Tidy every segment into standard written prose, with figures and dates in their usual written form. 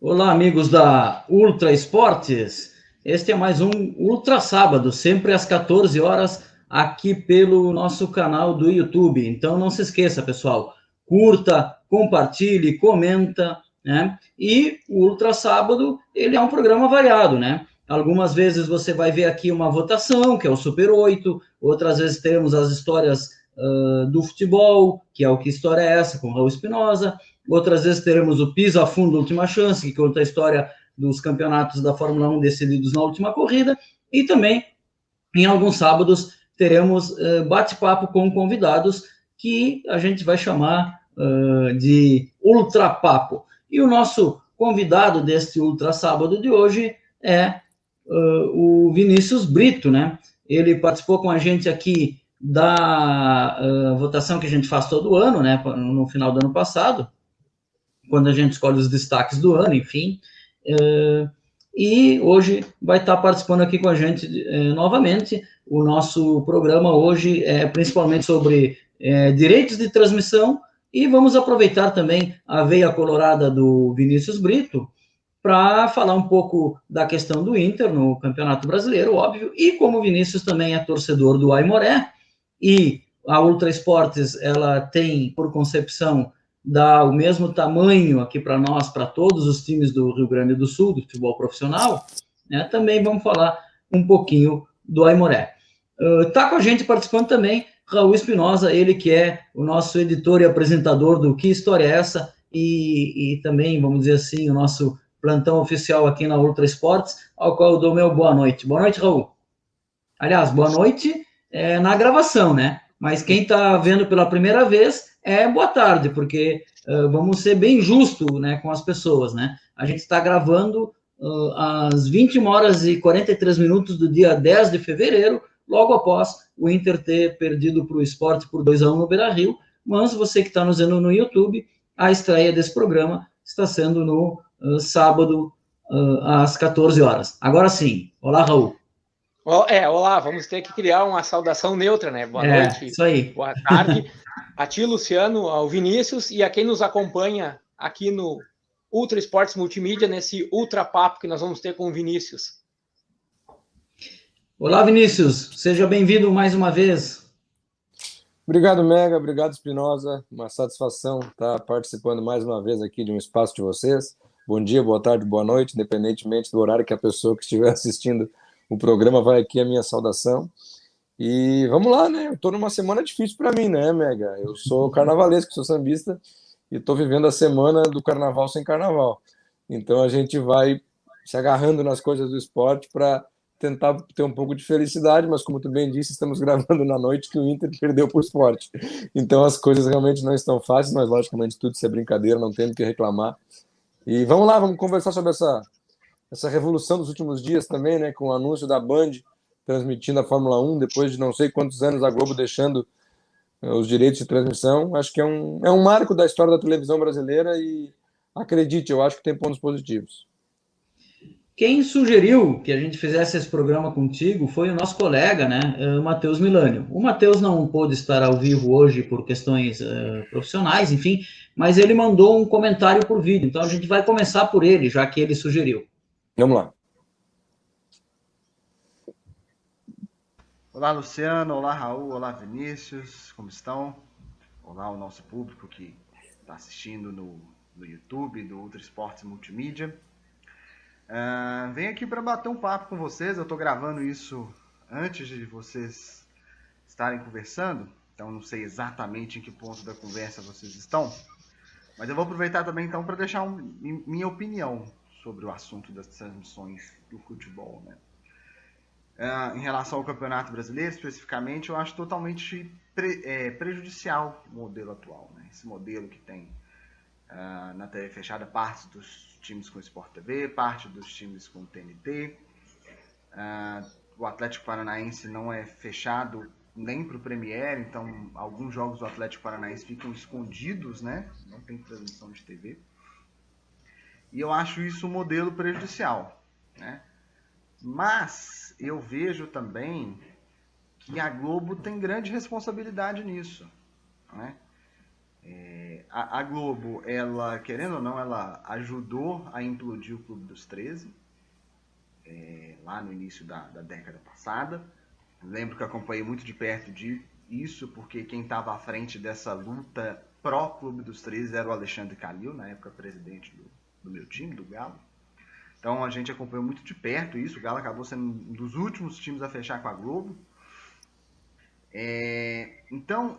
Olá, amigos da Ultra Esportes. Este é mais um Ultra Sábado, sempre às 14 horas, aqui pelo nosso canal do YouTube. Então não se esqueça, pessoal, curta, compartilhe, comenta, né? E o Ultra Sábado, ele é um programa variado, né? Algumas vezes você vai ver aqui uma votação, que é o Super 8, outras vezes temos as histórias do futebol, que é o Que História é Essa, com Raul Espinosa. Outras vezes teremos o Piso a Fundo, Última Chance, que conta a história dos campeonatos da Fórmula 1 decididos na última corrida. E também, em alguns sábados, teremos bate-papo com convidados que a gente vai chamar de Ultra Papo. E o nosso convidado deste Ultra Sábado de hoje é o Vinícius Brito, né? Ele participou com a gente aqui da votação que a gente faz todo ano, né? No final do ano passado, quando a gente escolhe os destaques do ano, enfim. E hoje vai estar participando aqui com a gente novamente. O nosso programa hoje é principalmente sobre direitos de transmissão, e vamos aproveitar também a veia colorada do Vinícius Brito para falar um pouco da questão do Inter no Campeonato Brasileiro, óbvio, e como o Vinícius também é torcedor do Aimoré, e a Ultra Esportes, ela tem, por concepção, dá o mesmo tamanho aqui para nós, para todos os times do Rio Grande do Sul, do futebol profissional, né? Também vamos falar um pouquinho do Aimoré. Está com a gente participando também Raul Espinosa, ele que é o nosso editor e apresentador do Que História é Essa, e também, vamos dizer assim, o nosso plantão oficial aqui na Ultra Esportes, ao qual eu dou meu boa noite. Boa noite, Raul. Aliás, boa noite na gravação, né? Mas quem está vendo pela primeira vez boa tarde, porque vamos ser bem justos, né, com as pessoas, né? A gente está gravando às 21 horas e 43 minutos do dia 10 de fevereiro, logo após o Inter ter perdido para o Sport por 2-1 no Beira-Rio. Mas você que está nos vendo no YouTube, a estreia desse programa está sendo no sábado, às 14 horas. Agora sim. Olá, Raul. Olá, vamos ter que criar uma saudação neutra, né? Boa noite, isso aí. boa tarde. A ti, Luciano, ao Vinícius e a quem nos acompanha aqui no Ultra Esportes Multimídia, nesse Ultra Papo que nós vamos ter com o Vinícius. Olá, Vinícius. Seja bem-vindo mais uma vez. Obrigado, Mega. Obrigado, Espinosa. Uma satisfação estar participando mais uma vez aqui de um espaço de vocês. Bom dia, boa tarde, boa noite, independentemente do horário que a pessoa que estiver assistindo o programa vai aqui a minha saudação. E vamos lá, né? Eu estou numa semana difícil para mim, né, Mega? Eu sou carnavalesco, sou sambista e estou vivendo a semana do carnaval sem carnaval. Então a gente vai se agarrando nas coisas do esporte para tentar ter um pouco de felicidade, mas como tu bem disse, estamos gravando na noite que o Inter perdeu para o Sport. Então as coisas realmente não estão fáceis, mas logicamente tudo isso é brincadeira, não tendo que reclamar. E vamos lá, vamos conversar sobre essa revolução dos últimos dias também, né, com o anúncio da Band transmitindo a Fórmula 1, depois de não sei quantos anos a Globo deixando os direitos de transmissão. Acho que é um marco da história da televisão brasileira e, acredite, eu acho que tem pontos positivos. Quem sugeriu que a gente fizesse esse programa contigo foi o nosso colega, né, Matheus Milânio. O Matheus não pôde estar ao vivo hoje por questões profissionais, enfim, mas ele mandou um comentário por vídeo. Então a gente vai começar por ele, já que ele sugeriu. Vamos lá. Olá, Luciano. Olá, Raul. Olá, Vinícius. Como estão? Olá ao nosso público que está assistindo no YouTube do Ultra Esportes Multimídia. Venho aqui para bater um papo com vocês. Eu estou gravando isso antes de vocês estarem conversando, então não sei exatamente em que ponto da conversa vocês estão, mas eu vou aproveitar também então para deixar minha opinião sobre o assunto das transmissões do futebol, né? Em relação ao Campeonato Brasileiro, especificamente, eu acho totalmente prejudicial o modelo atual, né? Esse modelo que tem na TV fechada parte dos times com Sport TV, parte dos times com TNT. O Atlético Paranaense não é fechado nem para o Premier, então alguns jogos do Atlético Paranaense ficam escondidos, né? Não tem transmissão de TV. E eu acho isso um modelo prejudicial, né? Mas eu vejo também que a Globo tem grande responsabilidade nisso, né? A Globo, ela, querendo ou não, ela ajudou a implodir o Clube dos 13, lá no início da década passada. Lembro que acompanhei muito de perto isso, porque quem estava à frente dessa luta pró-Clube dos 13 era o Alexandre Calil, na época presidente do meu time, do Galo. Então a gente acompanhou muito de perto isso. O Galo acabou sendo um dos últimos times a fechar com a Globo. Então,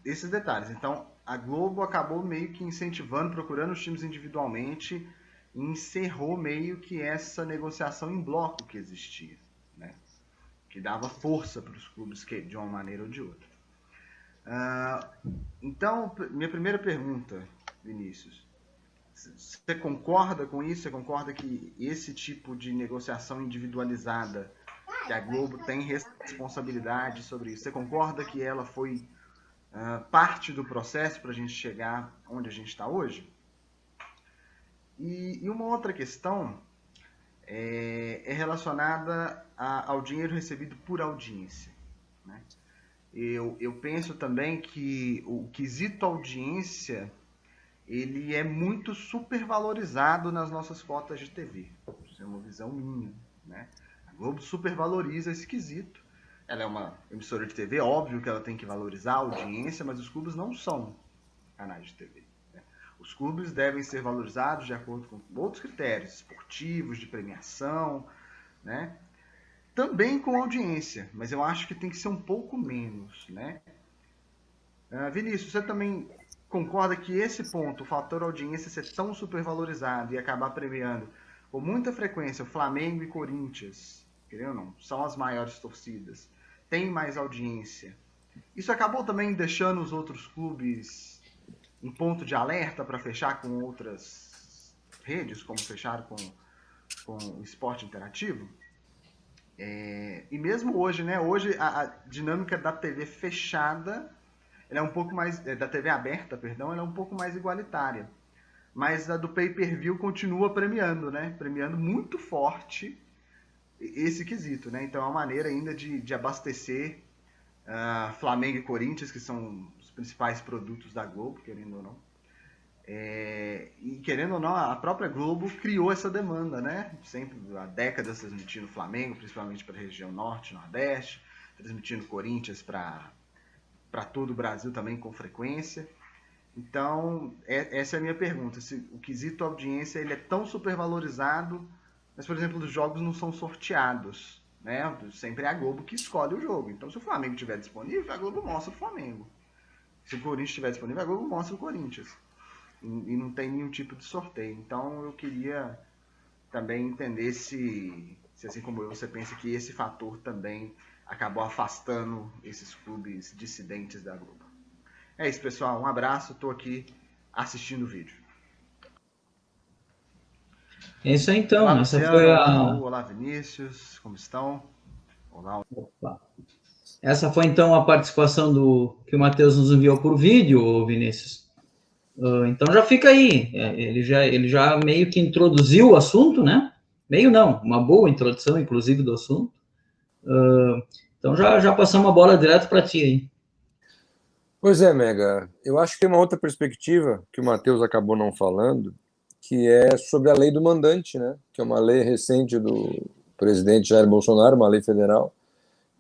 esses detalhes. Então, a Globo acabou meio que incentivando, procurando os times individualmente, e encerrou meio que essa negociação em bloco que existia, né? Que dava força para os clubes de uma maneira ou de outra. Então, minha primeira pergunta, Vinícius, você concorda com isso? Você concorda que esse tipo de negociação individualizada, que a Globo tem responsabilidade sobre isso, você concorda que ela foi parte do processo para a gente chegar onde a gente está hoje? E uma outra questão é relacionada ao dinheiro recebido por audiência, né? Eu penso também que o quesito audiência, ele é muito supervalorizado nas nossas cotas de TV. Isso é uma visão minha, né? A Globo supervaloriza esse quesito. Ela é uma emissora de TV, óbvio que ela tem que valorizar a audiência, mas os clubes não são canais de TV, né? Os clubes devem ser valorizados de acordo com outros critérios esportivos, de premiação, né? Também com audiência, mas eu acho que tem que ser um pouco menos, né? Vinícius, você também concorda que esse ponto, o fator audiência ser tão supervalorizado e acabar premiando com muita frequência o Flamengo e Corinthians, querendo ou não, são as maiores torcidas, tem mais audiência, isso acabou também deixando os outros clubes em ponto de alerta para fechar com outras redes, como fecharam com o esporte interativo? E mesmo hoje, né? Hoje a dinâmica da TV fechada, ela é um pouco mais, da TV aberta, perdão, ela é um pouco mais igualitária. Mas a do pay-per-view continua premiando, né? Premiando muito forte esse quesito, né? Então é uma maneira ainda de abastecer Flamengo e Corinthians, que são os principais produtos da Globo, querendo ou não. E querendo ou não, a própria Globo criou essa demanda, né? Sempre há décadas transmitindo Flamengo, principalmente para a região norte, nordeste, transmitindo Corinthians para todo o Brasil também com frequência. Então, essa é a minha pergunta. Se o quesito audiência ele é tão supervalorizado, mas, por exemplo, os jogos não são sorteados, né? Sempre é a Globo que escolhe o jogo. Então, se o Flamengo estiver disponível, a Globo mostra o Flamengo. Se o Corinthians estiver disponível, a Globo mostra o Corinthians. E não tem nenhum tipo de sorteio. Então, eu queria também entender se assim como eu, você pensa que esse fator também acabou afastando esses clubes dissidentes da Globo. É isso, pessoal. Um abraço. Estou aqui assistindo o vídeo. É isso aí, então. Olá, Essa Luciano. foi Olá, Raul. Olá, Vinícius. Como estão? Olá. Opa. Essa foi, então, a participação que o Matheus nos enviou por vídeo, Vinícius. Então já fica aí. Ele já meio que introduziu o assunto, né? Meio não, uma boa introdução, inclusive, do assunto. Então já passamos a bola direto para ti aí. Pois é, Mega. Eu acho que tem uma outra perspectiva que o Matheus acabou não falando, que é sobre a lei do mandante, né? Que é uma lei recente do presidente Jair Bolsonaro, uma lei federal,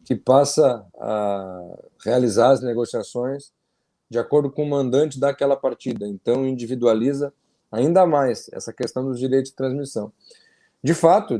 que passa a realizar as negociações de acordo com o mandante daquela partida. Então, individualiza ainda mais essa questão dos direitos de transmissão. De fato,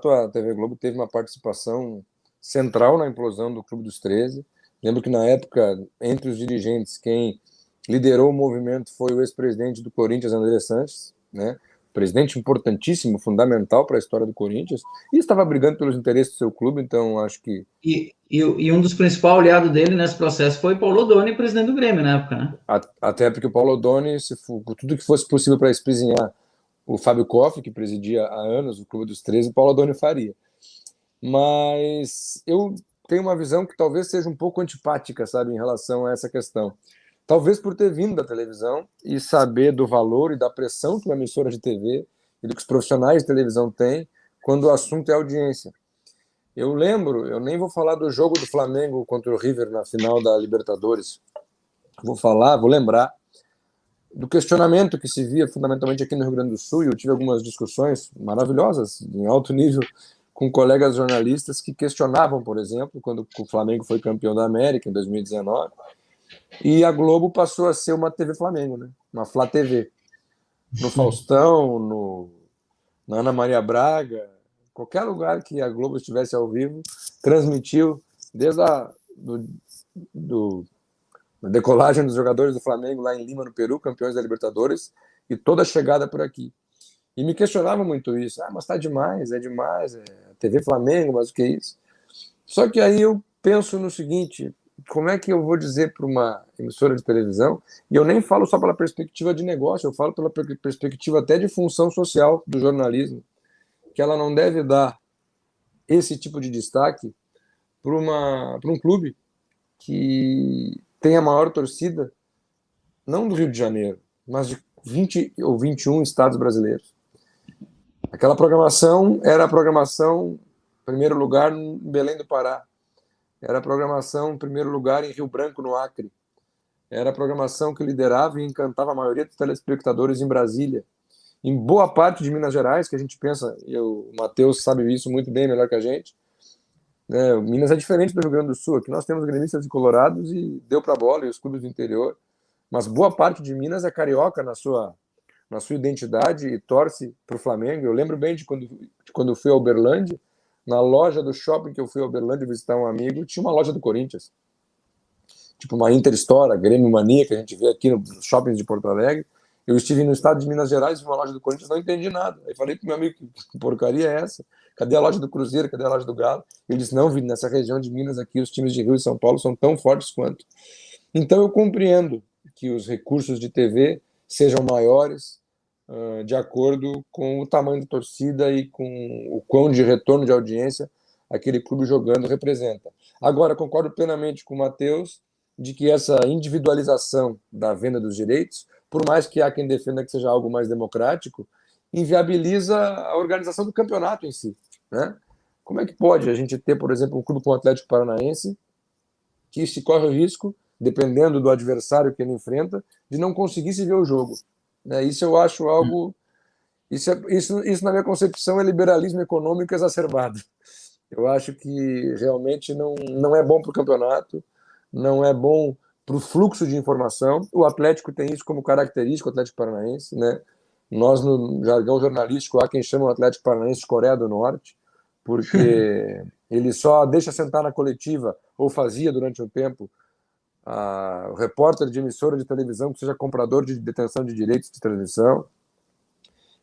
a TV Globo teve uma participação central na implosão do Clube dos 13. Lembro que, na época, entre os dirigentes, quem liderou o movimento foi o ex-presidente do Corinthians, André Sanches, né? Presidente importantíssimo, fundamental para a história do Corinthians, e estava brigando pelos interesses do seu clube, então acho que... E um dos principais aliados dele nesse processo foi Paulo Odoni, presidente do Grêmio na época, né? Até porque o Paulo Odoni, tudo que fosse possível para espizinhar o Fábio Koff, que presidia há anos o Clube dos 13, o Paulo Odoni faria. Mas eu tenho uma visão que talvez seja um pouco antipática, sabe, em relação a essa questão. Talvez por ter vindo da televisão e saber do valor e da pressão que uma emissora de TV e do que os profissionais de televisão têm quando o assunto é audiência. Eu lembro, eu nem vou falar do jogo do Flamengo contra o River na final da Libertadores, vou lembrar do questionamento que se via fundamentalmente aqui no Rio Grande do Sul, e eu tive algumas discussões maravilhosas, em alto nível, com colegas jornalistas que questionavam, por exemplo, quando o Flamengo foi campeão da América, em 2019, e a Globo passou a ser uma TV Flamengo, né? Uma Flá TV. No Faustão, na Ana Maria Braga, qualquer lugar que a Globo estivesse ao vivo, transmitiu, desde a decolagem dos jogadores do Flamengo lá em Lima, no Peru, campeões da Libertadores, e toda a chegada por aqui. E me questionava muito isso. Mas tá demais, é TV Flamengo, mas o que é isso? Só que aí eu penso no seguinte, como é que eu vou dizer para uma emissora de televisão, e eu nem falo só pela perspectiva de negócio, eu falo pela perspectiva até de função social do jornalismo, que ela não deve dar esse tipo de destaque para um clube que tem a maior torcida, não do Rio de Janeiro, mas de 20 ou 21 estados brasileiros. Aquela programação era a programação, em primeiro lugar, em Belém do Pará. Era a programação, em primeiro lugar, em Rio Branco, no Acre. Era a programação que liderava e encantava a maioria dos telespectadores em Brasília. Em boa parte de Minas Gerais, que a gente pensa, e o Matheus sabe isso muito bem, melhor que a gente, né? Minas é diferente do Rio Grande do Sul. Aqui nós temos gremistas e colorados e deu para a bola, e os clubes do interior. Mas boa parte de Minas é carioca na sua identidade e torce para o Flamengo. Eu lembro bem de quando fui a Uberlândia, na loja do shopping que eu fui a Uberlândia visitar um amigo, tinha uma loja do Corinthians. Tipo uma Interstore, Grêmio Mania, que a gente vê aqui nos shoppings de Porto Alegre. Eu estive no estado de Minas Gerais, vi uma loja do Corinthians, não entendi nada. Aí falei pro meu amigo, que porcaria é essa? Cadê a loja do Cruzeiro? Cadê a loja do Galo? Ele disse, não, Vini, nessa região de Minas aqui, os times de Rio e São Paulo são tão fortes quanto. Então eu compreendo que os recursos de TV sejam maiores de acordo com o tamanho da torcida e com o quão de retorno de audiência aquele clube jogando representa. Agora, concordo plenamente com o Matheus de que essa individualização da venda dos direitos, por mais que há quem defenda que seja algo mais democrático, inviabiliza a organização do campeonato em si, né? Como é que pode a gente ter, por exemplo, um clube como o Atlético Paranaense que se corre o risco, dependendo do adversário que ele enfrenta, de não conseguir se ver o jogo? Isso eu acho algo... Isso, na minha concepção, é liberalismo econômico exacerbado. Eu acho que realmente não é bom para o campeonato, não é bom para o fluxo de informação. O Atlético tem isso como característica, o Atlético Paranaense, né? Nós, no jargão jornalístico, há quem chama o Atlético Paranaense de Coreia do Norte, porque ele só deixa sentar na coletiva, ou fazia durante um tempo, o repórter de emissora de televisão que seja comprador de detenção de direitos de transmissão.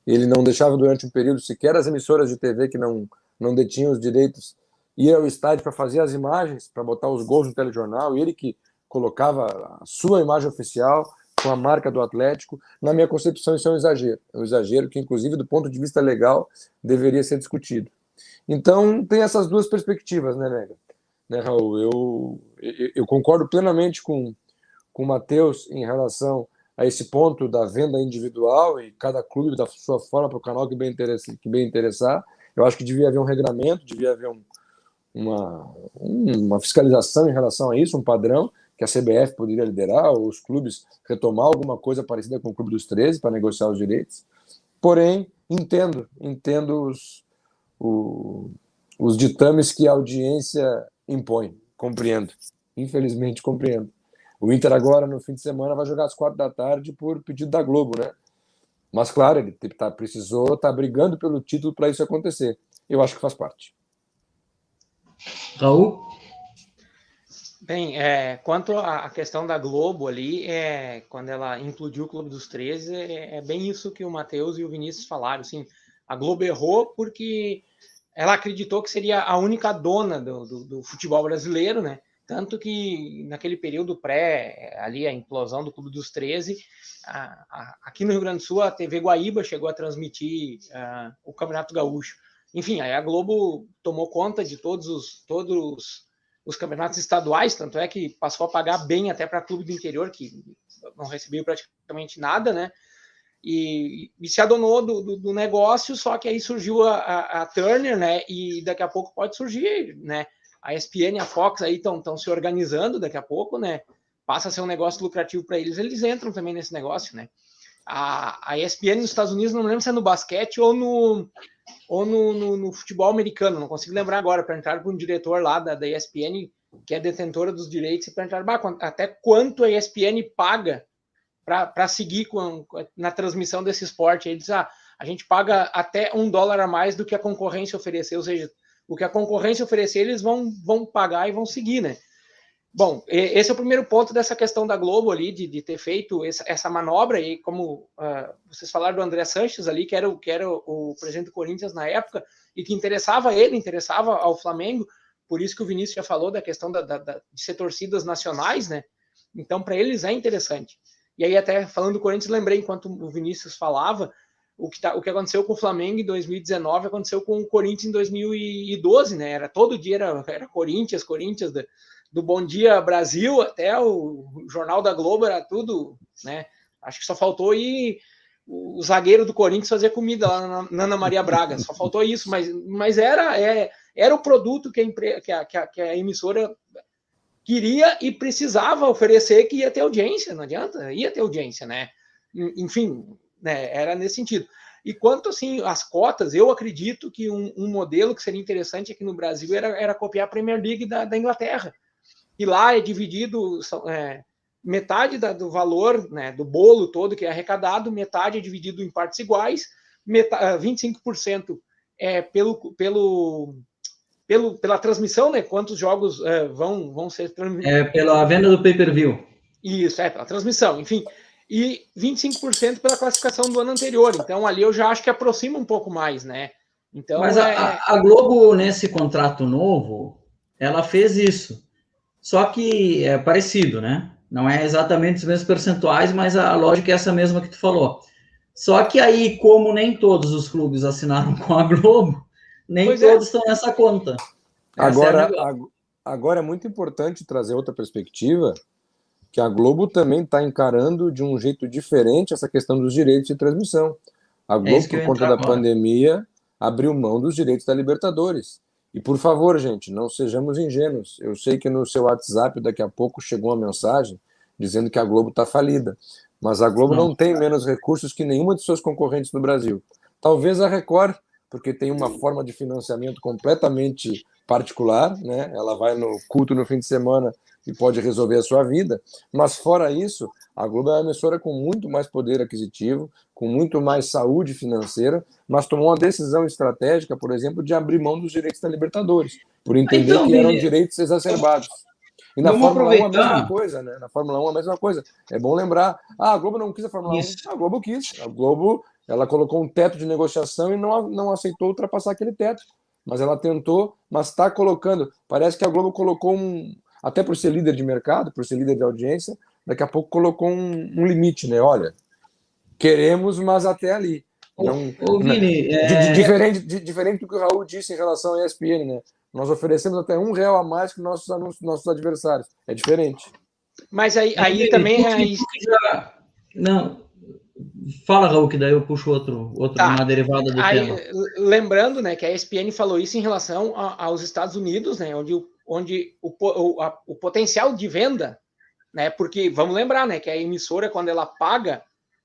Ele não deixava durante um período sequer as emissoras de TV que não detinham os direitos ir ao estádio para fazer as imagens, para botar os gols no telejornal, e ele que colocava a sua imagem oficial com a marca do Atlético. Na minha concepção, isso é um exagero que, inclusive, do ponto de vista legal, deveria ser discutido. Então, tem essas duas perspectivas, né, Nega? Né, Raul? Eu concordo plenamente com o Matheus em relação a esse ponto da venda individual e cada clube da sua forma para o canal que bem interessar. Eu acho que devia haver um regramento, devia haver uma fiscalização em relação a isso, um padrão que a CBF poderia liderar, ou os clubes retomar alguma coisa parecida com o Clube dos 13 para negociar os direitos. Porém, entendo os ditames que a audiência impõe. Compreendo. Infelizmente, compreendo. O Inter agora, no fim de semana, vai jogar às 16h por pedido da Globo, né? Mas, claro, ele tá brigando pelo título para isso acontecer. Eu acho que faz parte. Raul? Bem, quanto à questão da Globo ali, quando ela implodiu o Clube dos 13, é bem isso que o Matheus e o Vinícius falaram. Assim, a Globo errou porque ela acreditou que seria a única dona do futebol brasileiro, né? Tanto que naquele período ali a implosão do Clube dos 13, aqui no Rio Grande do Sul, a TV Guaíba chegou a transmitir o Campeonato Gaúcho. Enfim, aí a Globo tomou conta de todos os campeonatos estaduais, tanto é que passou a pagar bem até para clube do interior, que não recebeu praticamente nada, né? E se adonou do negócio, só que aí surgiu a Turner, né? E daqui a pouco pode surgir, né? A ESPN e a Fox aí estão se organizando daqui a pouco, né? passa a ser um negócio lucrativo para eles, eles entram também nesse negócio, né? A ESPN nos Estados Unidos, não me lembro se é no basquete ou no futebol americano, não consigo lembrar agora, perguntaram para um diretor lá da ESPN, que é detentora dos direitos, e perguntaram até quanto a ESPN paga para seguir na transmissão desse esporte. Ele diz, a gente paga até $1 a mais do que a concorrência oferecer, ou seja, o que a concorrência oferecer, eles vão pagar e vão seguir, né? Bom, esse é o primeiro ponto dessa questão da Globo ali, de ter feito essa manobra, e como vocês falaram do André Sanches ali, que era o presidente do Corinthians na época, e que interessava ao Flamengo, por isso que o Vinícius já falou da questão de ser torcidas nacionais, né? Então, para eles é interessante. E aí, até falando do Corinthians, lembrei, enquanto o Vinícius falava, o que aconteceu com o Flamengo em 2019 aconteceu com o Corinthians em 2012, né? Era todo dia, era Corinthians, do Bom Dia Brasil até o Jornal da Globo, era tudo, né? Acho que só faltou ir o zagueiro do Corinthians fazer comida lá na Ana Maria Braga, só faltou isso, mas era o produto que a emissora queria e precisava oferecer, que ia ter audiência, não adianta, ia ter audiência, né? Enfim, né, era nesse sentido. E quanto, assim, às cotas, eu acredito que um modelo que seria interessante aqui no Brasil era copiar a Premier League da Inglaterra. E lá é dividido, metade do valor, né, do bolo todo que é arrecadado, metade é dividido em partes iguais, 25% é pela transmissão, né, quantos jogos vão ser transmitidos. Pela venda do pay-per-view. Isso, pela transmissão, enfim. E 25% pela classificação do ano anterior. Então, ali eu já acho que aproxima um pouco mais, né? Então, mas a Globo, nesse contrato novo, ela fez isso. Só que é parecido, né? Não é exatamente os mesmos percentuais, mas a lógica é essa mesma que tu falou. Só que aí, como nem todos os clubes assinaram com a Globo, nem todos estão nessa conta. Agora é muito importante trazer outra perspectiva, que a Globo também está encarando de um jeito diferente essa questão dos direitos de transmissão. A Globo, por conta da pandemia, abriu mão dos direitos da Libertadores. E, por favor, gente, não sejamos ingênuos. Eu sei que no seu WhatsApp, daqui a pouco, chegou uma mensagem dizendo que a Globo está falida. Mas a Globo não tem menos recursos que nenhuma de suas concorrentes no Brasil. Talvez a Record, porque tem uma forma de financiamento completamente particular, né? Ela vai no culto no fim de semana e pode resolver a sua vida. Mas, fora isso, a Globo é uma emissora com muito mais poder aquisitivo, com muito mais saúde financeira, mas tomou uma decisão estratégica, por exemplo, de abrir mão dos direitos da Libertadores, por entender que eram direitos exacerbados. E na Fórmula 1 a mesma coisa, né? Na Fórmula 1 a mesma coisa. É bom lembrar, a Globo não quis a Fórmula 1. A Globo quis. A Globo, ela colocou um teto de negociação e não aceitou ultrapassar aquele teto. Mas ela tentou, mas está colocando. Parece que a Globo colocou até por ser líder de mercado, por ser líder de audiência, daqui a pouco colocou um limite, né? Olha, queremos, mas até ali. Vini, diferente do que o Raul disse em relação à ESPN, né? Nós oferecemos até R$1 a mais que nossos adversários. É diferente. Mas aí também... Não, fala, Raul, que daí eu puxo uma derivada do tema. Lembrando, né, que a ESPN falou isso em relação aos Estados Unidos, né, onde o potencial de venda, né, porque vamos lembrar, né, que a emissora, quando ela paga,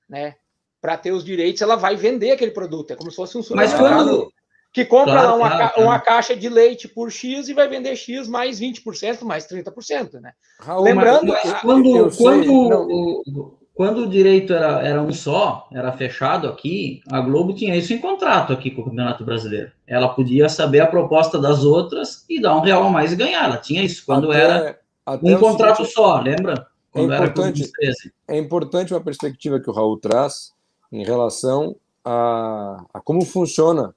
né, para ter os direitos, ela vai vender aquele produto. É como se fosse um supermercado que compra uma caixa de leite por X e vai vender X mais 20%, mais 30%, né? Raul, lembrando... Quando o direito era um só, era fechado aqui, a Globo tinha isso em contrato aqui com o Campeonato Brasileiro. Ela podia saber a proposta das outras e dar R$1 a mais e ganhar. Ela tinha isso quando era um contrato só, lembra? Quando é importante uma perspectiva que o Raul traz em relação a como funciona,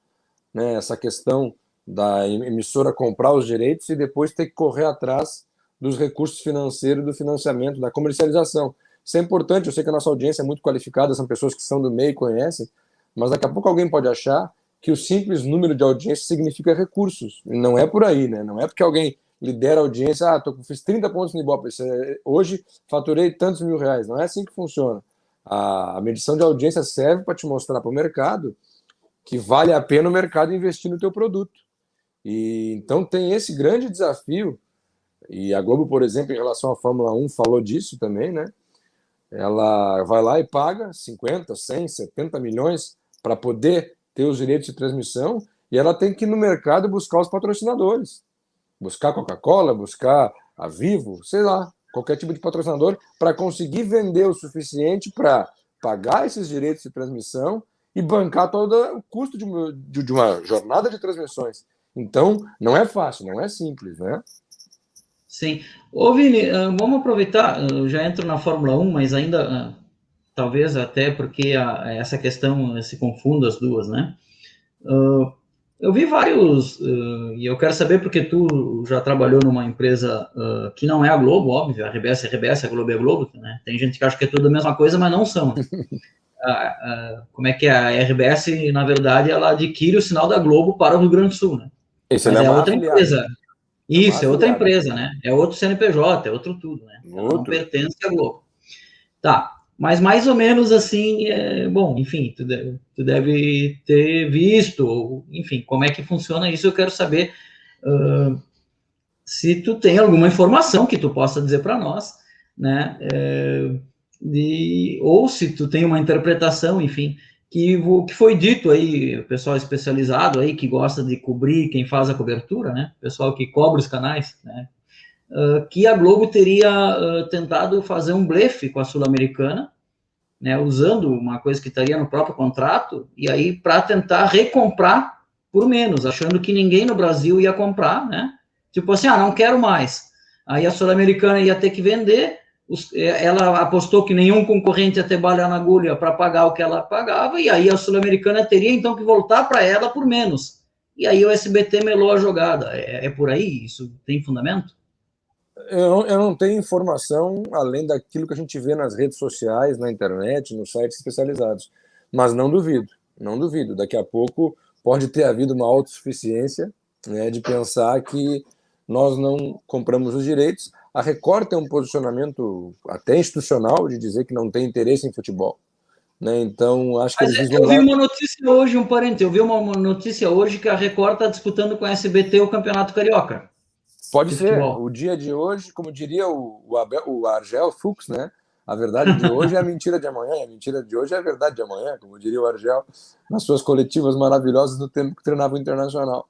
né, essa questão da emissora comprar os direitos e depois ter que correr atrás dos recursos financeiros, do financiamento, da comercialização. Isso é importante, eu sei que a nossa audiência é muito qualificada, são pessoas que são do meio e conhecem, mas daqui a pouco alguém pode achar que o simples número de audiência significa recursos. Não é por aí, né? Não é porque alguém lidera a audiência, fiz 30 pontos no Ibope, hoje faturei tantos R$1.000. Não é assim que funciona. A medição de audiência serve para te mostrar para o mercado que vale a pena o mercado investir no teu produto. E então tem esse grande desafio E a Globo, por exemplo, em relação à Fórmula 1, falou disso também, né? Ela vai lá e paga 50, 100, 70 milhões para poder ter os direitos de transmissão, e ela tem que ir no mercado buscar os patrocinadores. Buscar Coca-Cola, buscar a Vivo, sei lá, qualquer tipo de patrocinador, para conseguir vender o suficiente para pagar esses direitos de transmissão e bancar todo o custo de uma jornada de transmissões. Então, não é fácil, não é simples, né? Sim. Ô, Vini, vamos aproveitar, eu já entro na Fórmula 1, mas ainda, talvez até porque essa questão se confunda as duas, né? Eu vi vários, e eu quero saber porque tu já trabalhou numa empresa que não é a Globo, óbvio, a RBS é RBS, a Globo é Globo, né? Tem gente que acha que é tudo a mesma coisa, mas não são. Né? Como é que é? A RBS, na verdade, ela adquire o sinal da Globo para o Rio Grande do Sul, né? Esse Mas é é uma outra afiliada. empresa. Isso, é outra empresa, né? É outro CNPJ, é outro tudo, né? Ela não pertence à Globo. Tá, mas mais ou menos assim, bom, enfim, tu deve ter visto, ou, enfim, como é que funciona isso, eu quero saber se tu tem alguma informação que tu possa dizer para nós, né, ou se tu tem uma interpretação, enfim, que foi dito aí, o pessoal especializado aí, que gosta de cobrir, quem faz a cobertura, né, o pessoal que cobre os canais, né, que a Globo teria tentado fazer um blefe com a Sul-Americana, né, usando uma coisa que estaria no próprio contrato, e aí para tentar recomprar por menos, achando que ninguém no Brasil ia comprar, né? Tipo assim, não quero mais. Aí a Sul-Americana ia ter que vender, ela apostou que nenhum concorrente ia ter bala na agulha para pagar o que ela pagava, e aí a Sul-Americana teria então que voltar para ela por menos. E aí o SBT melou a jogada. É por aí? Isso tem fundamento? Eu não tenho informação além daquilo que a gente vê nas redes sociais, na internet, nos sites especializados. Mas não duvido, não duvido. Daqui a pouco pode ter havido uma autossuficiência, né, de pensar que nós não compramos os direitos. A Record tem um posicionamento até institucional de dizer que não tem interesse em futebol. Né? Então, acho que eles eu vi uma notícia hoje, eu vi uma notícia hoje que a Record está disputando com a SBT o Campeonato Carioca. Pode ser. Futebol. O dia de hoje, como diria o Argel Fuchs, né? A verdade de hoje é a mentira de amanhã, e a mentira de hoje é a verdade de amanhã, como diria o Argel nas suas coletivas maravilhosas no tempo que treinava o Internacional.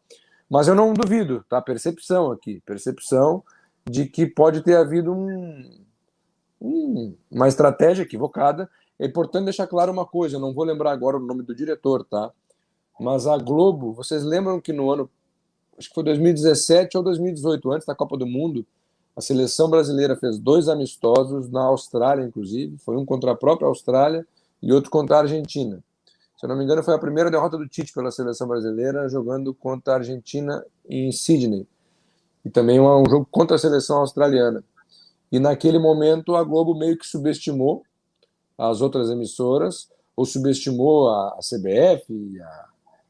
Mas eu não duvido, tá? Percepção aqui, percepção de que pode ter havido uma estratégia equivocada. É importante deixar claro uma coisa, eu não vou lembrar agora o nome do diretor, tá? Mas a Globo, vocês lembram que no ano, acho que foi 2017 ou 2018, antes da Copa do Mundo, a seleção brasileira fez 2 amistosos na Austrália, inclusive. Foi um contra a própria Austrália e outro contra a Argentina. Se eu não me engano, foi a primeira derrota do Tite pela seleção brasileira, jogando contra a Argentina em Sydney. E também um jogo contra a seleção australiana. E naquele momento a Globo meio que subestimou as outras emissoras, ou subestimou a CBF,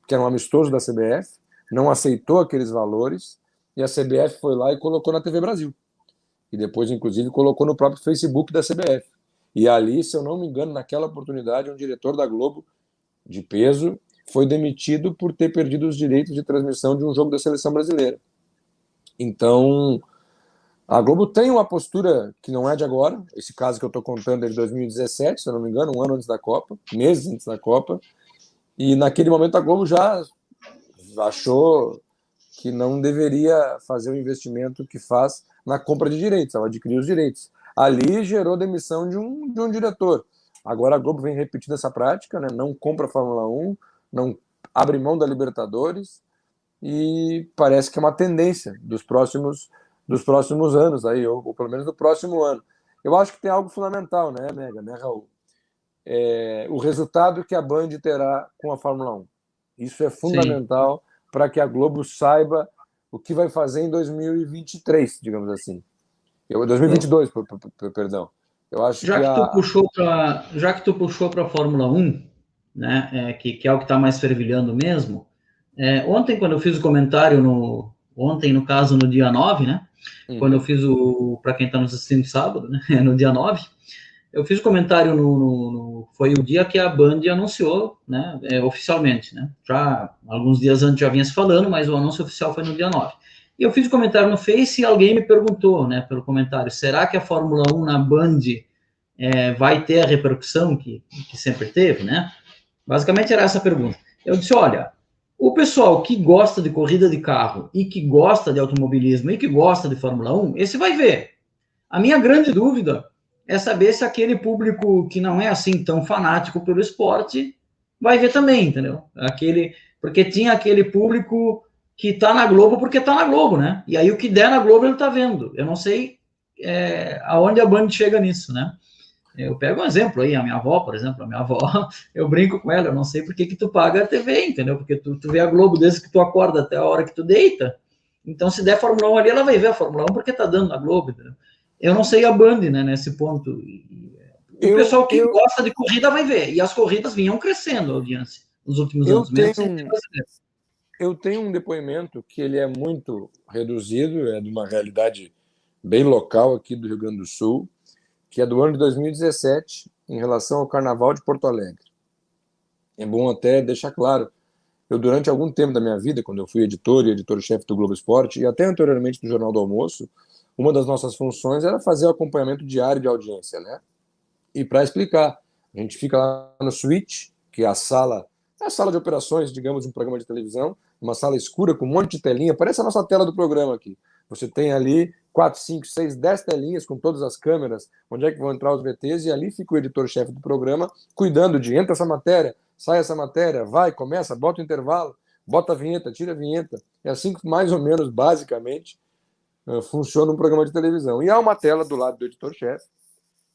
que era um amistoso da CBF, não aceitou aqueles valores, e a CBF foi lá e colocou na TV Brasil. E depois, inclusive, colocou no próprio Facebook da CBF. E ali, se eu não me engano, naquela oportunidade, um diretor da Globo, de peso, foi demitido por ter perdido os direitos de transmissão de um jogo da seleção brasileira. Então, a Globo tem uma postura que não é de agora. Esse caso que eu estou contando é de 2017, se eu não me engano, um ano antes da Copa, meses antes da Copa. E naquele momento a Globo já achou que não deveria fazer o investimento que faz na compra de direitos, ao adquirir os direitos. Ali gerou demissão de um diretor. Agora a Globo vem repetindo essa prática, né? Não compra a Fórmula 1, não abre mão da Libertadores, e parece que é uma tendência dos próximos anos, aí, ou pelo menos do próximo ano. Eu acho que tem algo fundamental, né, Mega, né, Raul? O resultado que a Band terá com a Fórmula 1. Isso é fundamental para que a Globo saiba o que vai fazer em 2023, digamos assim. 2022, perdão. Eu acho já que tu puxou para a Fórmula 1, né, que é o que está mais fervilhando mesmo, ontem, quando eu fiz o comentário, ontem, no caso, no dia 9, né, quando eu fiz para quem está nos assistindo sábado, né, no dia 9, eu fiz o comentário foi o dia que a Band anunciou, né, oficialmente, né, já alguns dias antes já vinha se falando, mas o anúncio oficial foi no dia 9. E eu fiz um comentário no Face e alguém me perguntou, né, pelo comentário, será que a Fórmula 1 na Band vai ter a repercussão que sempre teve, né? Basicamente era essa a pergunta. Eu disse, olha, o pessoal que gosta de corrida de carro e que gosta de automobilismo e que gosta de Fórmula 1, esse vai ver. A minha grande dúvida é saber se aquele público que não é assim tão fanático pelo esporte vai ver também, entendeu? Porque tinha aquele público que tá na Globo porque tá na Globo, né? E aí o que der na Globo ele tá vendo. Eu não sei aonde a Band chega nisso, né? Eu pego um exemplo aí, a minha avó, por exemplo, eu brinco com ela, eu não sei por que tu paga a TV, entendeu? Porque tu vê a Globo desde que tu acorda até a hora que tu deita. Então, se der Fórmula 1 ali, ela vai ver a Fórmula 1 porque tá dando na Globo, entendeu? Eu não sei a Band, né, nesse ponto. O pessoal que gosta de corrida vai ver. E as corridas vinham crescendo, a audiência, nos últimos anos. Eu tenho um depoimento que ele é muito reduzido, é de uma realidade bem local aqui do Rio Grande do Sul, que é do ano de 2017, em relação ao Carnaval de Porto Alegre. É bom até deixar claro, eu durante algum tempo da minha vida, quando eu fui editor e editor-chefe do Globo Esporte, e até anteriormente do Jornal do Almoço, uma das nossas funções era fazer o acompanhamento diário de audiência, né? E para explicar, a gente fica lá no Switch, que é a sala de operações, digamos, de um programa de televisão, uma sala escura com um monte de telinha, parece a nossa tela do programa aqui. Você tem ali 4, 5, 6, 10 telinhas com todas as câmeras, onde é que vão entrar os VTs, e ali fica o editor-chefe do programa cuidando de entra essa matéria, sai essa matéria, vai, começa, bota o intervalo, bota a vinheta, tira a vinheta. É assim que, mais ou menos, basicamente, funciona um programa de televisão. E há uma tela do lado do editor-chefe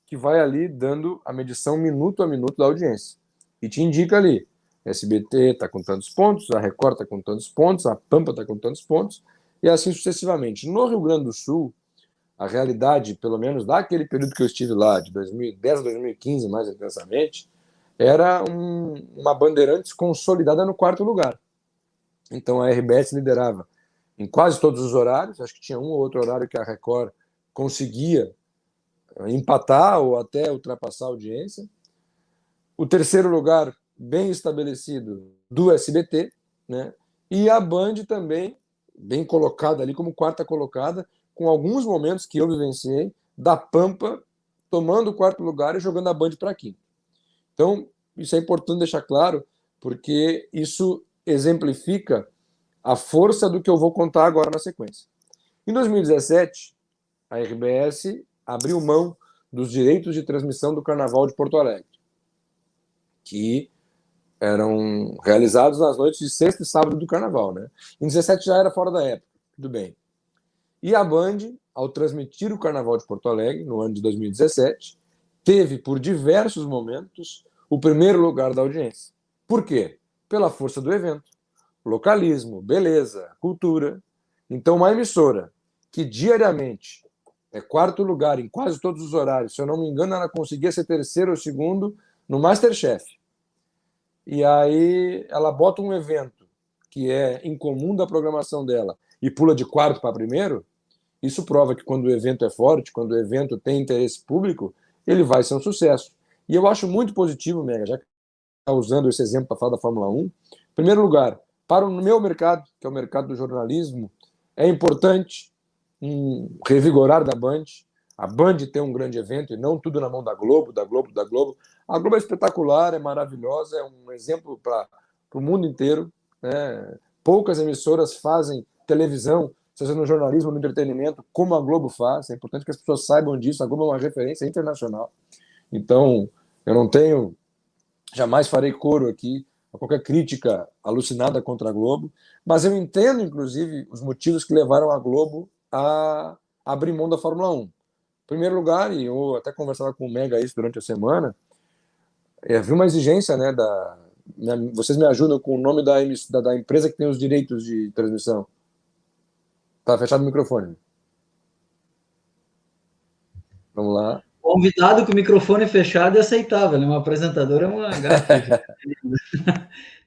que vai ali dando a medição minuto a minuto da audiência. E te indica ali, SBT está com tantos pontos, a Record está com tantos pontos, a Pampa está com tantos pontos, e assim sucessivamente. No Rio Grande do Sul, a realidade, pelo menos daquele período que eu estive lá, de 2010 a 2015, mais intensamente, era uma Bandeirantes consolidada no 4º lugar. Então a RBS liderava em quase todos os horários, acho que tinha um ou outro horário que a Record conseguia empatar ou até ultrapassar a audiência. O 3º lugar, bem estabelecido, do SBT, né? E a Band também, bem colocada ali como 4ª colocada, com alguns momentos que eu vivenciei, da Pampa tomando o 4º lugar e jogando a Band para aqui. Então, isso é importante deixar claro, porque isso exemplifica a força do que eu vou contar agora na sequência. Em 2017, a RBS abriu mão dos direitos de transmissão do Carnaval de Porto Alegre, que eram realizados nas noites de sexta e sábado do Carnaval, né? Em 17 já era fora da época, tudo bem. E a Band, ao transmitir o Carnaval de Porto Alegre, no ano de 2017, teve, por diversos momentos, o 1º lugar da audiência. Por quê? Pela força do evento. Localismo, beleza, cultura. Então, uma emissora que diariamente é 4º lugar em quase todos os horários, se eu não me engano, ela conseguia ser 3º ou 2º no MasterChef. E aí ela bota um evento que é incomum da programação dela e pula de 4º para 1º, isso prova que quando o evento é forte, quando o evento tem interesse público, ele vai ser um sucesso. E eu acho muito positivo, Mega, já que está usando esse exemplo para falar da Fórmula 1, em primeiro lugar, para o meu mercado, que é o mercado do jornalismo, é importante revigorar da Band. A Band tem um grande evento e não tudo na mão da Globo, da Globo, da Globo. A Globo é espetacular, é maravilhosa, é um exemplo para o mundo inteiro, né? Poucas emissoras fazem televisão, seja no jornalismo, no entretenimento, como a Globo faz. É importante que as pessoas saibam disso. A Globo é uma referência internacional. Então, eu não tenho, jamais farei coro aqui a qualquer crítica alucinada contra a Globo, mas eu entendo, inclusive, os motivos que levaram a Globo a abrir mão da Fórmula 1. Em primeiro lugar, e eu até conversava com o Mega isso durante a semana, havia uma exigência, né, vocês me ajudam com o nome da empresa que tem os direitos de transmissão. Tá fechado o microfone. Vamos lá. Convidado com o microfone fechado é aceitável, né? Um apresentador é uma gata.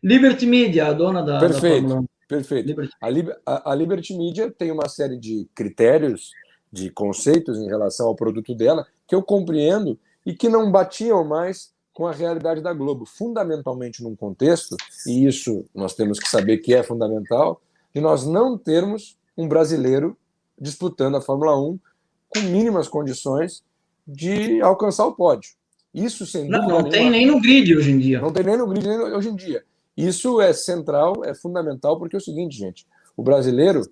Liberty Media, a dona da Fórmula 1. Perfeito. A Liberty Media tem uma série de critérios, de conceitos em relação ao produto dela, que eu compreendo e que não batiam mais com a realidade da Globo. Fundamentalmente num contexto, e isso nós temos que saber que é fundamental, de nós não termos um brasileiro disputando a Fórmula 1 com mínimas condições de alcançar o pódio. Isso, sem dúvida nenhuma... Não tem nem no grid hoje em dia. Não tem nem no grid hoje em dia. Isso é central, é fundamental, porque é o seguinte, gente, o brasileiro,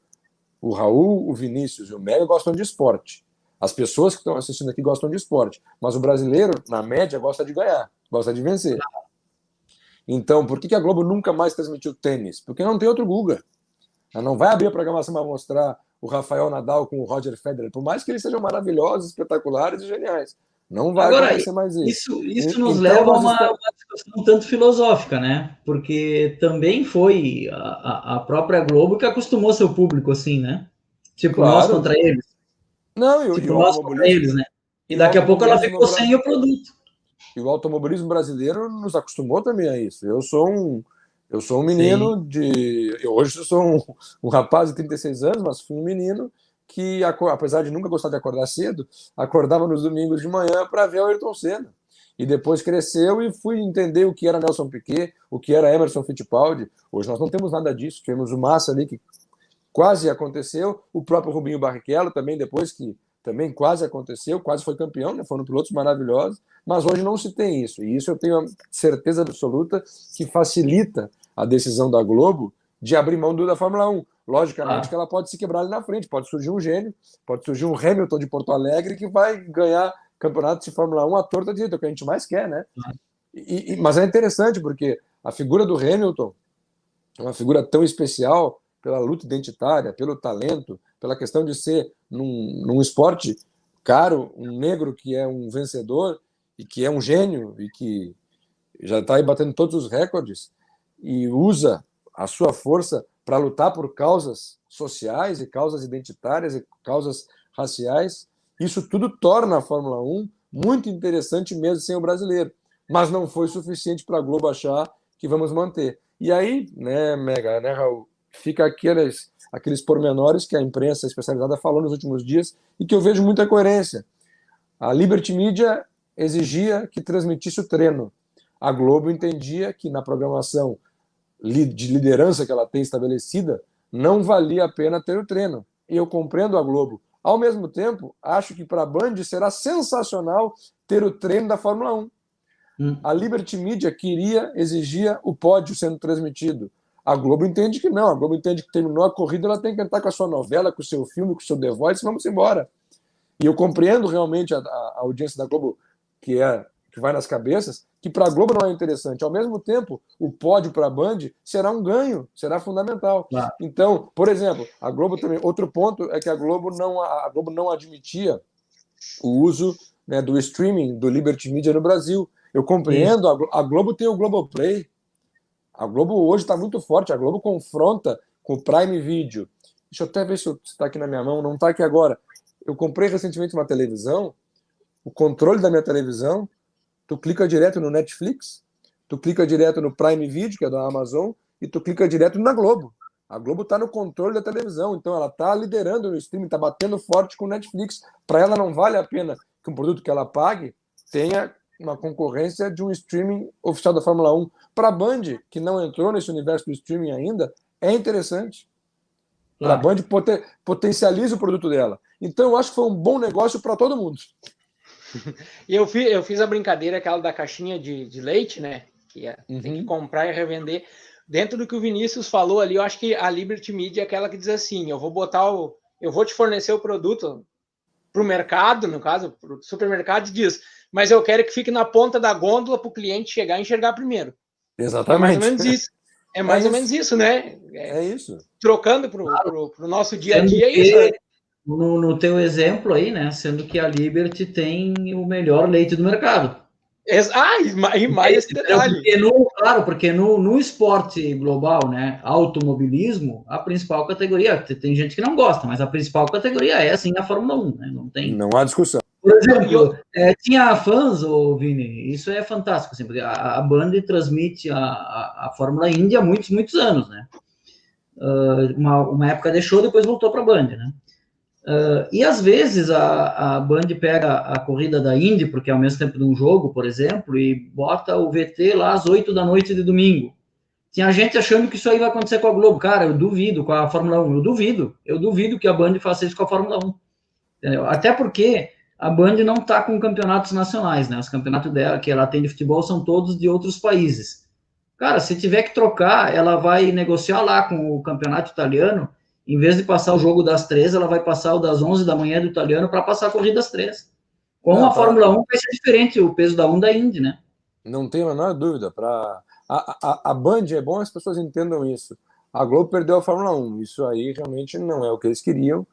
o Raul, o Vinícius e o Mega gostam de esporte. As pessoas que estão assistindo aqui gostam de esporte, mas o brasileiro, na média, gosta de ganhar, gosta de vencer. Então, por que a Globo nunca mais transmitiu tênis? Porque não tem outro Guga. Ela não vai abrir a programação para mostrar o Rafael Nadal com o Roger Federer, por mais que eles sejam maravilhosos, espetaculares e geniais. Não vai acontecer mais isso. Isso nos leva a uma discussão tanto filosófica, né? Porque também foi a própria Globo que acostumou seu público assim, né? Tipo, claro. Nós contra eles. Não, tipo, nós contra eles, né? E daqui a pouco ela ficou sem o produto. E o automobilismo brasileiro nos acostumou também a isso. Eu sou um menino hoje eu sou um rapaz de 36 anos, mas fui um menino que, apesar de nunca gostar de acordar cedo, acordava nos domingos de manhã para ver o Ayrton Senna. E depois cresceu e fui entender o que era Nelson Piquet, o que era Emerson Fittipaldi. Hoje nós não temos nada disso. Tivemos o Massa ali que quase aconteceu, o próprio Rubinho Barrichello também, depois que também quase aconteceu, quase foi campeão, né? Foram pilotos maravilhosos, mas hoje não se tem isso. E isso eu tenho a certeza absoluta que facilita a decisão da Globo de abrir mão da Fórmula 1. Logicamente que ela pode se quebrar ali na frente, pode surgir um gênio, pode surgir um Hamilton de Porto Alegre que vai ganhar campeonato de Fórmula 1 à torta direita, é o que a gente mais quer, né? Mas é interessante porque a figura do Hamilton é uma figura tão especial pela luta identitária, pelo talento, pela questão de ser num esporte caro, um negro que é um vencedor e que é um gênio e que já está aí batendo todos os recordes e usa a sua força para lutar por causas sociais e causas identitárias e causas raciais. Isso tudo torna a Fórmula 1 muito interessante mesmo sem o brasileiro. Mas não foi suficiente para a Globo achar que vamos manter. E aí, né, Mega, né, Raul, fica aqueles pormenores que a imprensa especializada falou nos últimos dias e que eu vejo muita coerência. A Liberty Media exigia que transmitisse o treino. A Globo entendia que na programação de liderança que ela tem estabelecida, não valia a pena ter o treino. E eu compreendo a Globo. Ao mesmo tempo, acho que para a Band será sensacional ter o treino da Fórmula 1. A Liberty Media exigia o pódio sendo transmitido. A Globo entende que não. A Globo entende que terminou a corrida, ela tem que entrar com a sua novela, com o seu filme, com o seu The Voice, vamos embora. E eu compreendo realmente a audiência da Globo, que vai nas cabeças, que para a Globo não é interessante. Ao mesmo tempo, o pódio para a Band será um ganho, será fundamental. Claro. Então, por exemplo, a Globo também. Outro ponto é que a Globo não admitia o uso, né, do streaming do Liberty Media no Brasil. Eu compreendo, a Globo tem o Globoplay. A Globo hoje está muito forte, a Globo confronta com o Prime Video. Deixa eu até ver se está aqui na minha mão, não está aqui agora. Eu comprei recentemente uma televisão, o controle da minha televisão, tu clica direto no Netflix, tu clica direto no Prime Video, que é da Amazon, e tu clica direto na Globo. A Globo está no controle da televisão, então ela está liderando no streaming, está batendo forte com o Netflix. Para ela não vale a pena que um produto que ela pague tenha uma concorrência de um streaming oficial da Fórmula 1. Para a Band, que não entrou nesse universo do streaming ainda, é interessante. Para a Band potencializa o produto dela. Então, eu acho que foi um bom negócio para todo mundo. E eu fiz a brincadeira, aquela da caixinha de leite, né? Que tem que comprar e revender. Dentro do que o Vinícius falou ali, eu acho que a Liberty Media é aquela que diz assim, eu vou te fornecer o produto para o mercado, no caso, para o supermercado, e diz, mas eu quero que fique na ponta da gôndola para o cliente chegar e enxergar primeiro. Exatamente. É mais ou menos isso. É mais ou menos isso, né? É isso. Trocando para o nosso dia a dia, é isso, né? No teu exemplo aí, né? Sendo que a Liberty tem o melhor leite do mercado. E mais esse detalhe. Porque no esporte global, né? Automobilismo, a principal categoria, tem gente que não gosta, mas a principal categoria é assim a Fórmula 1, né? Não há discussão. Por exemplo, tinha fãs, Vini, isso é fantástico, assim, porque a Band transmite a Fórmula Indy há muitos, muitos anos, né? Uma época deixou, depois voltou para a Band, né? E às vezes a Band pega a corrida da Indy, porque é ao mesmo tempo de um jogo, por exemplo, e bota o VT lá às 8 da noite de domingo. Tinha gente achando que isso aí vai acontecer com a Globo. Cara, eu duvido com a Fórmula 1. Eu duvido que a Band faça isso com a Fórmula 1. Entendeu? Até porque a Band não está com campeonatos nacionais, né? Os campeonatos dela, que ela tem de futebol, são todos de outros países. Cara, se tiver que trocar, ela vai negociar lá com o campeonato italiano. Em vez de passar o jogo das 3, ela vai passar o das 11 da manhã do italiano para passar a corrida das 3. Com a Fórmula 1 vai ser diferente o peso da 1 da Indy, né? Não tenho a menor dúvida. A Band, é bom as pessoas entendam isso. A Globo perdeu a Fórmula 1. Isso aí realmente não é o que eles queriam,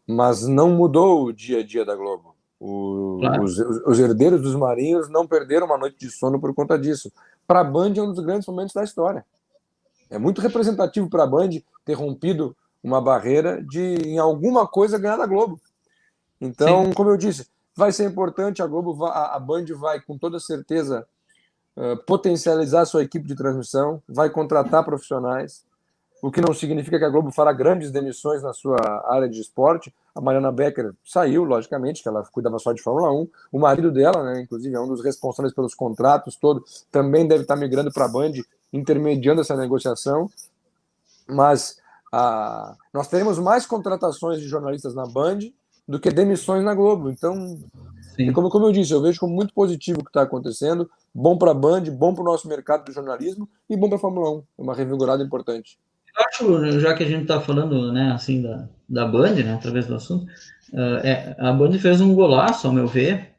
mas não mudou o dia a dia da Globo. Claro. Os herdeiros dos Marinhos não perderam uma noite de sono por conta disso. Para a Band é um dos grandes momentos da história. É muito representativo para a Band ter rompido uma barreira de, em alguma coisa, ganhar da Globo. Então, como eu disse, vai ser importante. A Band vai, com toda certeza, potencializar a sua equipe de transmissão, vai contratar profissionais, o que não significa que a Globo fará grandes demissões na sua área de esporte. A Mariana Becker saiu, logicamente, que ela cuidava só de Fórmula 1. O marido dela, né, inclusive, é um dos responsáveis pelos contratos todos, também deve estar migrando para a Band, intermediando essa negociação. Mas nós teremos mais contratações de jornalistas na Band do que demissões na Globo. Então, como eu disse, eu vejo como muito positivo o que está acontecendo, bom para a Band, bom para o nosso mercado do jornalismo e bom para a Fórmula 1. É uma revigorada importante. Eu acho, já que a gente está falando, né, assim, da Band, né, através do assunto, a Band fez um golaço, ao meu ver,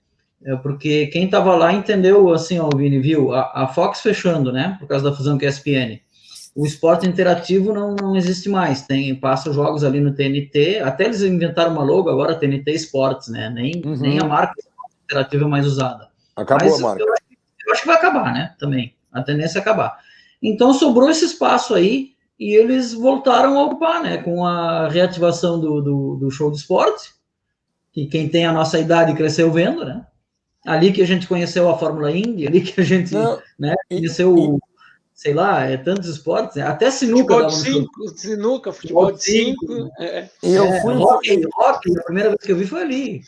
porque quem estava lá entendeu, assim, ó, o Vini viu, a Fox fechando, né, por causa da fusão com a ESPN. O esporte interativo não existe mais, passa os jogos ali no TNT, até eles inventaram uma logo agora, TNT Esportes, né, nem a marca interativa é mais usada. Acabou. Mas a marca. Eu acho que vai acabar, né, também, a tendência é acabar. Então sobrou esse espaço aí, e eles voltaram a ocupar, né, com a reativação do show de esporte, que quem tem a nossa idade cresceu vendo, né, ali que a gente conheceu a Fórmula Indy, ali que a gente conheceu, sei lá, tantos esportes, né? Até sinuca. Futebol de 5. Rock, a primeira vez que eu vi foi ali.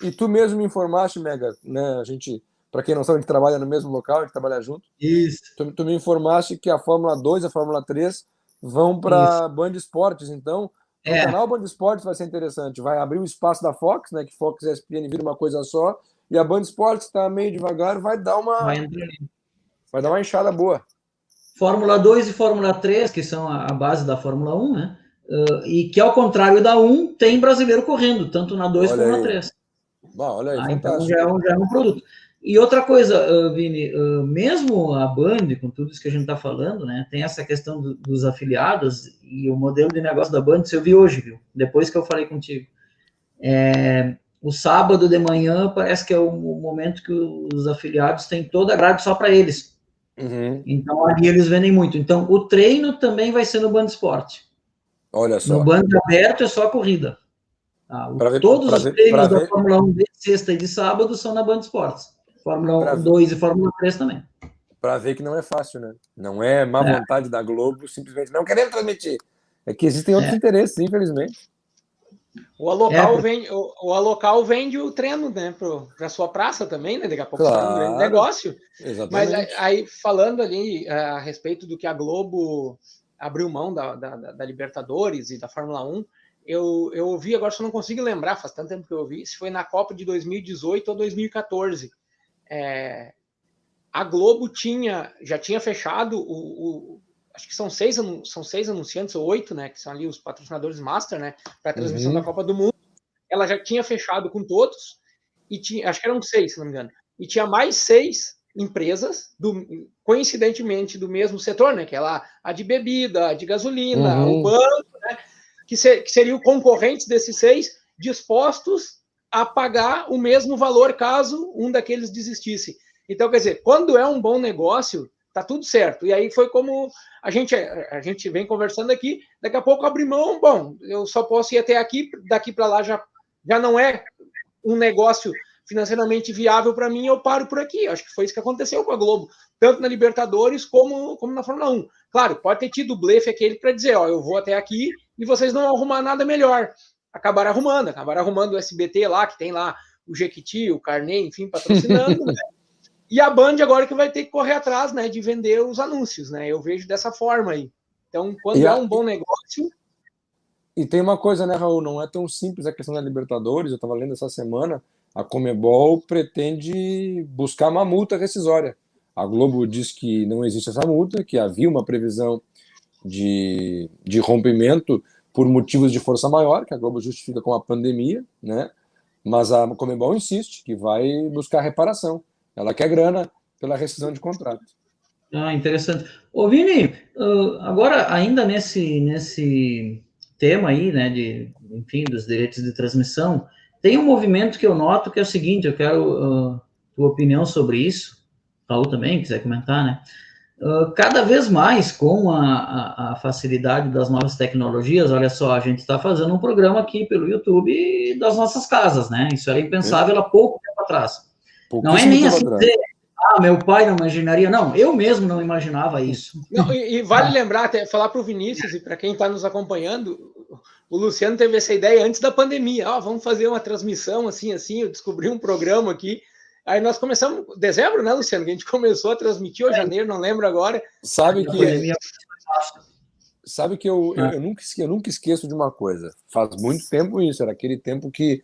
E tu mesmo me informaste, Mega, né, a gente... Para quem não sabe, a gente trabalha no mesmo local, a gente trabalha junto. Isso. Tu me informaste que a Fórmula 2 e a Fórmula 3 vão para Band Esportes, então o canal Band Esportes vai ser interessante. Vai abrir o espaço da Fox, né, que Fox e ESPN viram uma coisa só, e a Band Esportes está meio devagar, vai dar uma enxada boa. Fórmula 2 e Fórmula 3, que são a base da Fórmula 1, né, e que, ao contrário da 1, tem brasileiro correndo, tanto na 2 como na 3. Olha aí, então já é um produto. E outra coisa, Vini, mesmo a Band, com tudo isso que a gente está falando, né, tem essa questão dos afiliados e o modelo de negócio da Band, isso eu vi hoje, viu? Depois que eu falei contigo. O sábado de manhã parece que é o momento que os afiliados têm toda a grade só para eles. Então, ali eles vendem muito. Então, o treino também vai ser no Band Esporte. Olha só. No Band aberto é só a corrida. Todos os treinos da Fórmula 1 de sexta e de sábado são na Band Esportes. Fórmula 2 e Fórmula 3 também. Para ver que não é fácil, né? Não é má vontade da Globo, simplesmente não queremos transmitir. É que existem outros interesses, infelizmente. O Alocal vende o treino, né, para sua praça também, né? Daqui a pouco é um grande negócio. Exatamente. Mas aí, falando ali a respeito do que a Globo abriu mão da Libertadores e da Fórmula 1, eu ouvi, agora só não consigo lembrar, faz tanto tempo que eu ouvi, se foi na Copa de 2018 ou 2014. A Globo já tinha fechado acho que são seis anunciantes, ou 8, né, que são ali os patrocinadores master, né, para a transmissão da Copa do Mundo. Ela já tinha fechado com todos, e acho que eram 6, se não me engano, e tinha mais 6 empresas, coincidentemente do mesmo setor, né, que é lá a de bebida, a de gasolina, o banco, né, que seriam concorrentes desses 6, dispostos a pagar o mesmo valor caso um daqueles desistisse. Então, quer dizer, quando é um bom negócio, tá tudo certo. E aí foi como a gente vem conversando aqui, daqui a pouco abrir mão, bom, eu só posso ir até aqui, daqui para lá já não é um negócio financeiramente viável para mim, eu paro por aqui. Acho que foi isso que aconteceu com a Globo, tanto na Libertadores como na Fórmula 1. Claro, pode ter tido o blefe aquele para dizer, eu vou até aqui e vocês não vão arrumar nada melhor. Acabaram arrumando o SBT lá, que tem lá o Jequiti, o Carnê, enfim, patrocinando, né? E a Band agora que vai ter que correr atrás, né, de vender os anúncios, né? Eu vejo dessa forma aí. Então, quando é um bom negócio... E tem uma coisa, né, Raul? Não é tão simples a questão da Libertadores. Eu estava lendo essa semana, a Conmebol pretende buscar uma multa rescisória. A Globo diz que não existe essa multa, que havia uma previsão de rompimento por motivos de força maior, que a Globo justifica com a pandemia, né? Mas a Conmebol insiste que vai buscar reparação. Ela quer grana pela rescisão de contrato. Interessante. Ô, Vini, agora ainda nesse tema aí, né, enfim, dos direitos de transmissão, tem um movimento que eu noto que é o seguinte, eu quero tua opinião sobre isso, Raul também, quiser comentar, né? Cada vez mais, com a facilidade das novas tecnologias, olha só, a gente está fazendo um programa aqui pelo YouTube das nossas casas, né? Isso era impensável há pouco tempo atrás. Não é nem assim dizer, meu pai não imaginaria, não, eu mesmo não imaginava isso. Não, e vale lembrar, até falar para o Vinícius e para quem está nos acompanhando, o Luciano teve essa ideia antes da pandemia, vamos fazer uma transmissão assim, eu descobri um programa aqui. Aí nós começamos em dezembro, né, Luciano? Que a gente começou a transmitir, ou janeiro, não lembro agora. Sabe que eu nunca esqueço de uma coisa. Faz muito tempo isso. Era aquele tempo que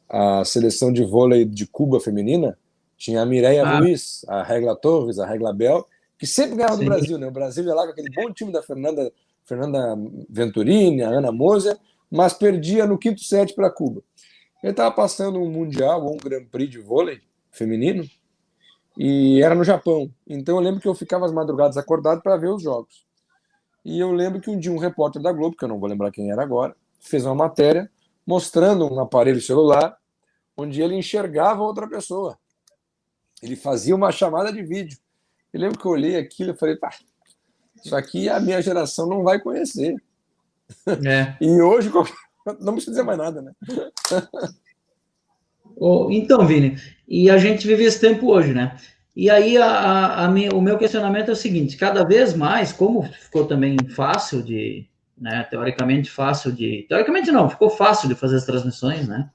a seleção de vôlei de Cuba feminina tinha a Mireia Ruiz, a Regla Torres, a Regla Bel, que sempre ganhava do Brasil, né? O Brasil ia lá com aquele bom time da Fernanda Venturini, a Ana Moser, mas perdia no quinto set para Cuba. Ele estava passando um Mundial ou um Grand Prix de vôlei feminino, e era no Japão. Então eu lembro que eu ficava às madrugadas acordado para ver os jogos. E eu lembro que um dia um repórter da Globo, que eu não vou lembrar quem era agora, fez uma matéria mostrando um aparelho celular onde ele enxergava outra pessoa. Ele fazia uma chamada de vídeo. Eu lembro que eu olhei aquilo e falei, isso aqui a minha geração não vai conhecer. E hoje não precisa dizer mais nada, né? Então, Vini, e a gente vive esse tempo hoje, né? E aí o meu questionamento é o seguinte, cada vez mais, como ficou também fácil de, né, teoricamente não, ficou fácil de fazer as transmissões, né?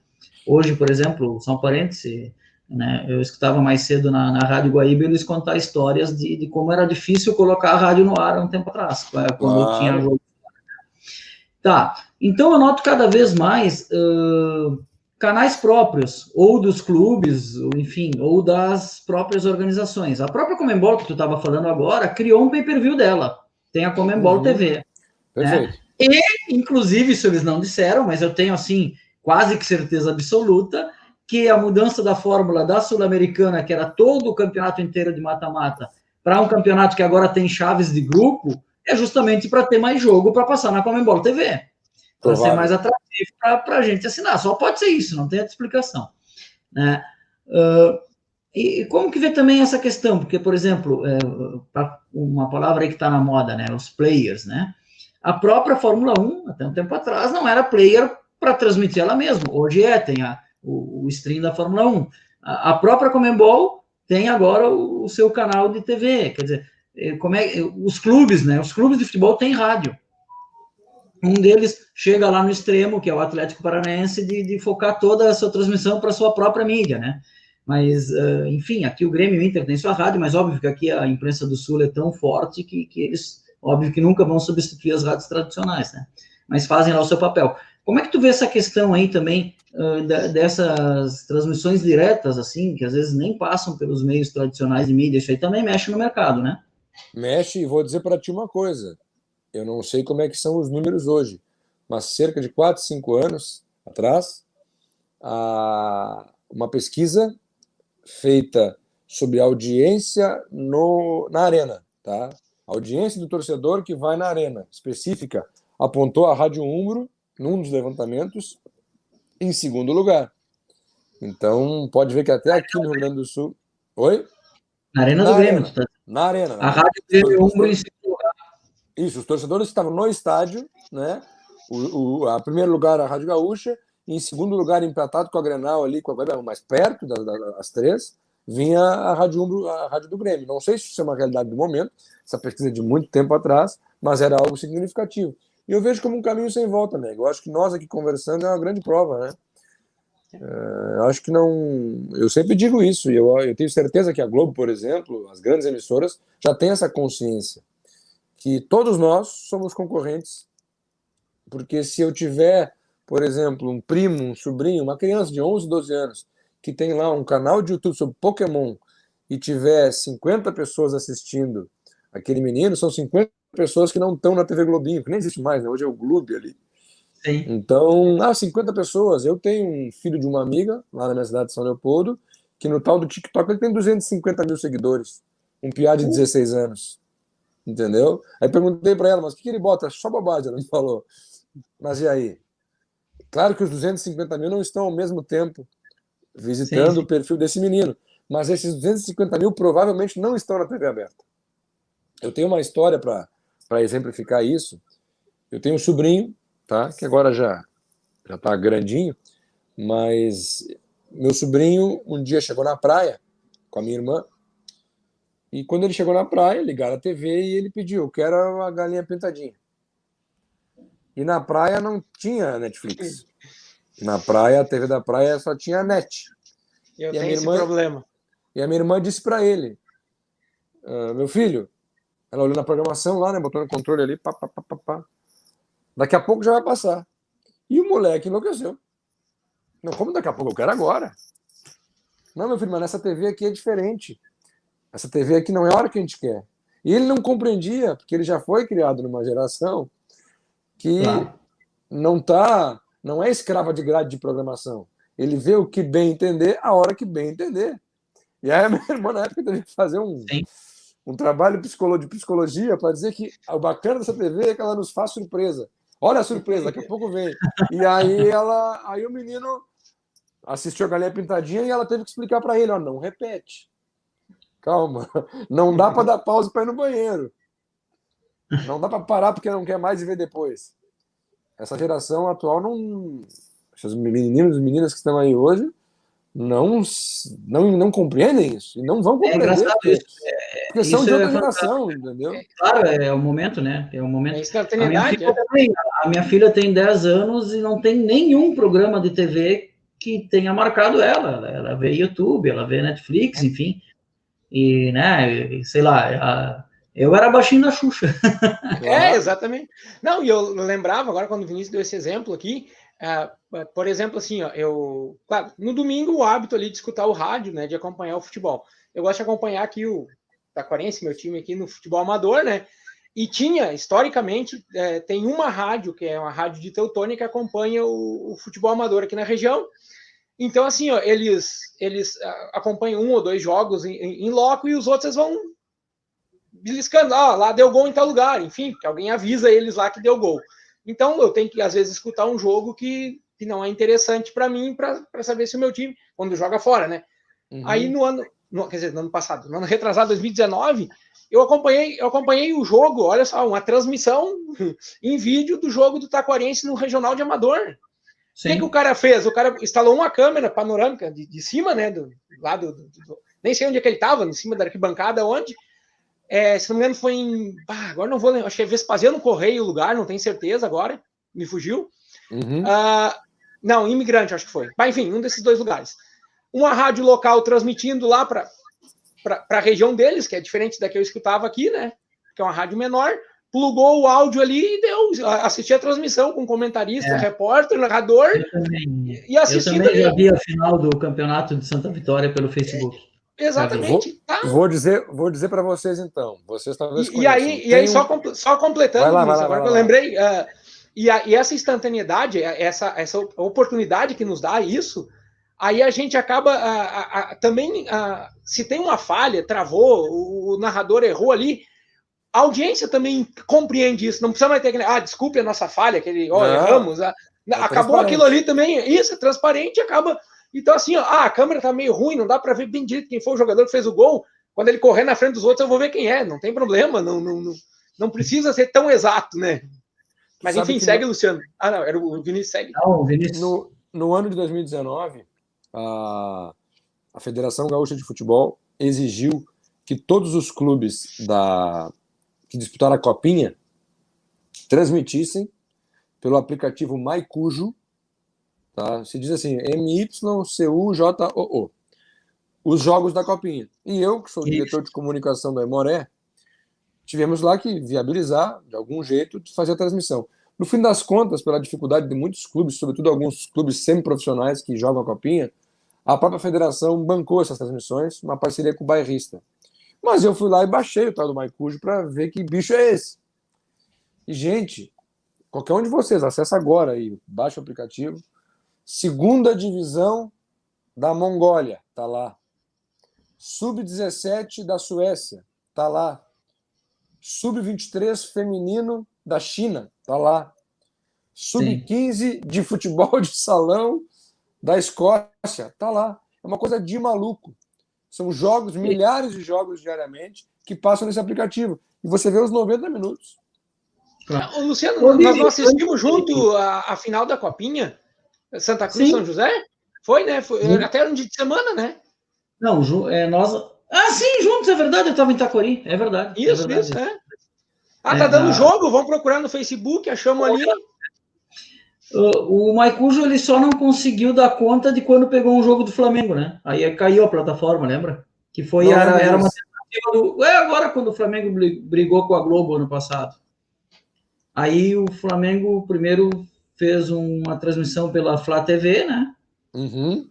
Hoje, por exemplo, só um parêntese, né, eu escutava mais cedo na Rádio Guaíba eles contar histórias de como era difícil colocar a rádio no ar há um tempo atrás, quando tinha jogo. Tá, então eu noto cada vez mais canais próprios, ou dos clubes, enfim, ou das próprias organizações. A própria Conmebol, que tu estava falando agora, criou um pay-per-view dela. Tem a Conmebol TV. Perfeito. Né? E, inclusive, isso eles não disseram, mas eu tenho, assim, quase que certeza absoluta, que a mudança da fórmula da Sul-Americana, que era todo o campeonato inteiro de mata-mata, para um campeonato que agora tem chaves de grupo, é justamente para ter mais jogo para passar na Conmebol TV. Para ser mais atrativo para a gente assinar. Só pode ser isso, não tem outra explicação. Né? E como que vê também essa questão? Porque, por exemplo, uma palavra aí que está na moda, né? Os players, né? A própria Fórmula 1, até um tempo atrás, não era player para transmitir ela mesma. Hoje tem o stream da Fórmula 1. A própria Conmebol tem agora o seu canal de TV. Quer dizer, os clubes, né? Os clubes de futebol têm rádio. Um deles chega lá no extremo, que é o Atlético Paranaense, de focar toda a sua transmissão para a sua própria mídia, né? Mas, enfim, aqui o Grêmio e o Inter tem sua rádio, mas óbvio que aqui a imprensa do Sul é tão forte que eles, óbvio que nunca vão substituir as rádios tradicionais, né? Mas fazem lá o seu papel. Como é que tu vê essa questão aí também dessas transmissões diretas, assim, que às vezes nem passam pelos meios tradicionais de mídia? Isso aí também mexe no mercado, né? Mexe, e vou dizer para ti uma coisa. Eu não sei como é que são os números hoje, mas cerca de 4, 5 anos atrás, uma pesquisa feita sobre audiência na arena, tá? A audiência do torcedor que vai na arena, específica, apontou a Rádio Umbro, num dos levantamentos, em segundo lugar. Então, pode ver que até aqui no Rio Grande do Sul... Oi? Na Arena do Grêmio. Na arena. A Rádio Grêmio Umbro em segundo lugar. Isso, os torcedores estavam no estádio, né? A primeiro lugar a Rádio Gaúcha, e em segundo lugar empatado com a Grenal ali, mais perto das três, vinha a Rádio Umbro, a Rádio do Grêmio. Não sei se isso é uma realidade do momento, essa pesquisa é de muito tempo atrás, mas era algo significativo. E eu vejo como um caminho sem volta, amigo. Eu acho que nós aqui conversando é uma grande prova, né? Eu acho que não. Eu sempre digo isso, e eu tenho certeza que a Globo, por exemplo, as grandes emissoras, já têm essa consciência que todos nós somos concorrentes, porque se eu tiver, por exemplo, um primo, um sobrinho, uma criança de 11, 12 anos, que tem lá um canal de YouTube sobre Pokémon e tiver 50 pessoas assistindo aquele menino, são 50 pessoas que não estão na TV Globinho, que nem existe mais, né? Hoje é o Globo ali. Sim. Então, 50 pessoas. Eu tenho um filho de uma amiga, lá na minha cidade de São Leopoldo, que no tal do TikTok ele tem 250 mil seguidores. Um piá de 16 anos. Entendeu? Aí perguntei para ela, mas o que ele bota? Só bobagem, ela me falou. Mas e aí? Claro que os 250 mil não estão ao mesmo tempo visitando o perfil desse menino, mas esses 250 mil provavelmente não estão na TV aberta. Eu tenho uma história para exemplificar isso. Eu tenho um sobrinho, tá? Que agora já está grandinho, mas meu sobrinho um dia chegou na praia com a minha irmã, e quando ele chegou na praia, ligaram a TV e ele pediu: quero a galinha pintadinha. E na praia não tinha Netflix. Na praia, a TV da praia só tinha net. Eu tenho esse problema. E a minha irmã disse para ele: meu filho, ela olhou na programação lá, né, botou no controle ali, pá, pá, pá, pá, pá. Daqui a pouco já vai passar. E o moleque enlouqueceu. Não, como daqui a pouco? Eu quero agora. Não, meu filho, mas nessa TV aqui é diferente. Essa TV aqui não é a hora que a gente quer. E ele não compreendia, porque ele já foi criado numa geração que não é escrava de grade de programação. Ele vê o que bem entender, a hora que bem entender. E aí a minha irmã, na época, teve que fazer um trabalho de psicologia para dizer que o bacana dessa TV é que ela nos faz surpresa. Olha a surpresa, daqui a pouco vem. E aí o menino assistiu a Galinha Pintadinha e ela teve que explicar para ele: não repete. Calma, não dá para dar pausa para ir no banheiro. Não dá para parar porque não quer mais e ver depois. Essa geração atual não... Esses meninos e meninas que estão aí hoje não compreendem isso. E não vão compreender. É engraçado isso. Porque são de outra geração, entendeu? Claro, é o momento, né? É o momento. É a minha filha tem 10 anos e não tem nenhum programa de TV que tenha marcado ela. Ela vê YouTube, ela vê Netflix, enfim. E, né, sei lá, eu era baixinho da Xuxa. Exatamente. Não, e eu lembrava, agora quando o Vinícius deu esse exemplo aqui, por exemplo, assim, ó, claro, no domingo o hábito ali de escutar o rádio, né, de acompanhar o futebol. Eu gosto de acompanhar aqui o Taquarense, meu time aqui no futebol amador, né, e tinha, historicamente, tem uma rádio, que é uma rádio de Teutônia, que acompanha o futebol amador aqui na região. Então, assim, ó, eles acompanham 1 ou 2 jogos em loco e os outros vão beliscando. Lá deu gol em tal lugar, enfim, que alguém avisa eles lá que deu gol. Então, eu tenho que, às vezes, escutar um jogo que não é interessante para mim, para saber se o meu time, quando joga fora, né? Uhum. Aí, no ano passado, no ano retrasado, 2019, eu acompanhei o jogo, olha só, uma transmissão em vídeo do jogo do Taquarense no Regional de Amador. O que o cara fez? O cara instalou uma câmera panorâmica de cima, né? Nem sei onde é que ele estava, em cima da arquibancada, onde. Se não me engano, foi em. Agora não vou lembrar. Acho que é Vespasiano Correia o lugar, não tenho certeza agora. Me fugiu. Uhum. Não, Imigrante, acho que foi. Enfim, um desses 2 lugares. Uma rádio local transmitindo lá para a região deles, que é diferente da que eu escutava aqui, né? Que é uma rádio menor. Plugou o áudio ali e assisti a transmissão com comentarista, repórter, narrador. E assistindo. Eu também já vi a final do campeonato de Santa Vitória pelo Facebook. Exatamente. Vou dizer para vocês, então. Vocês talvez conheçam. E aí só completando, vai agora lá, que eu lembrei, e essa instantaneidade, essa oportunidade que nos dá isso, aí a gente acaba também, se tem uma falha, travou, o narrador errou ali, a audiência também compreende isso. Não precisa mais ter aquele, desculpe a nossa falha, erramos. Acabou aquilo ali também. Isso é transparente, acaba. Então, assim, a câmera tá meio ruim, não dá para ver bem direito quem foi o jogador que fez o gol. Quando ele correr na frente dos outros, eu vou ver quem é. Não tem problema, não precisa ser tão exato, né? Mas, enfim, segue, Luciano. Não, era o Vinícius, segue. Não, o Vinícius. No ano de 2019, a Federação Gaúcha de Futebol exigiu que todos os clubes que disputaram a Copinha transmitissem pelo aplicativo MyCujo tá? Se diz assim, MYCUJOO. Os jogos da Copinha. E eu, que sou diretor de comunicação da Emoré, tivemos lá que viabilizar, de algum jeito, de fazer a transmissão. No fim das contas, pela dificuldade de muitos clubes, sobretudo alguns clubes semiprofissionais que jogam a Copinha, a própria federação bancou essas transmissões, uma parceria com o bairrista. Mas eu fui lá e baixei o tal do Maicujo para ver que bicho é esse. E, gente, qualquer um de vocês, acessa agora aí, baixa o aplicativo. Segunda divisão da Mongólia, tá lá. Sub-17 da Suécia, tá lá. Sub-23 feminino da China, tá lá. Sub-15 de futebol de salão da Escócia, tá lá. É uma coisa de maluco. São jogos, milhares de jogos diariamente que passam nesse aplicativo. E você vê os 90 minutos. Claro. Luciano, nós não assistimos junto a final da Copinha? Santa Cruz, São José? Foi, né? Foi, até um dia de semana, né? Não, nós... Ah, sim, juntos, é verdade, eu estava em Itacoari, é verdade. Isso, é. Ah, tá dando jogo, vamos procurar no Facebook, achamos ali. O Maicujo, ele só não conseguiu dar conta de quando pegou um jogo do Flamengo, né? Aí caiu a plataforma, lembra? Que foi, era uma tentativa do... agora quando o Flamengo brigou com a Globo ano passado. Aí o Flamengo primeiro fez uma transmissão pela Flá TV, né? Uhum.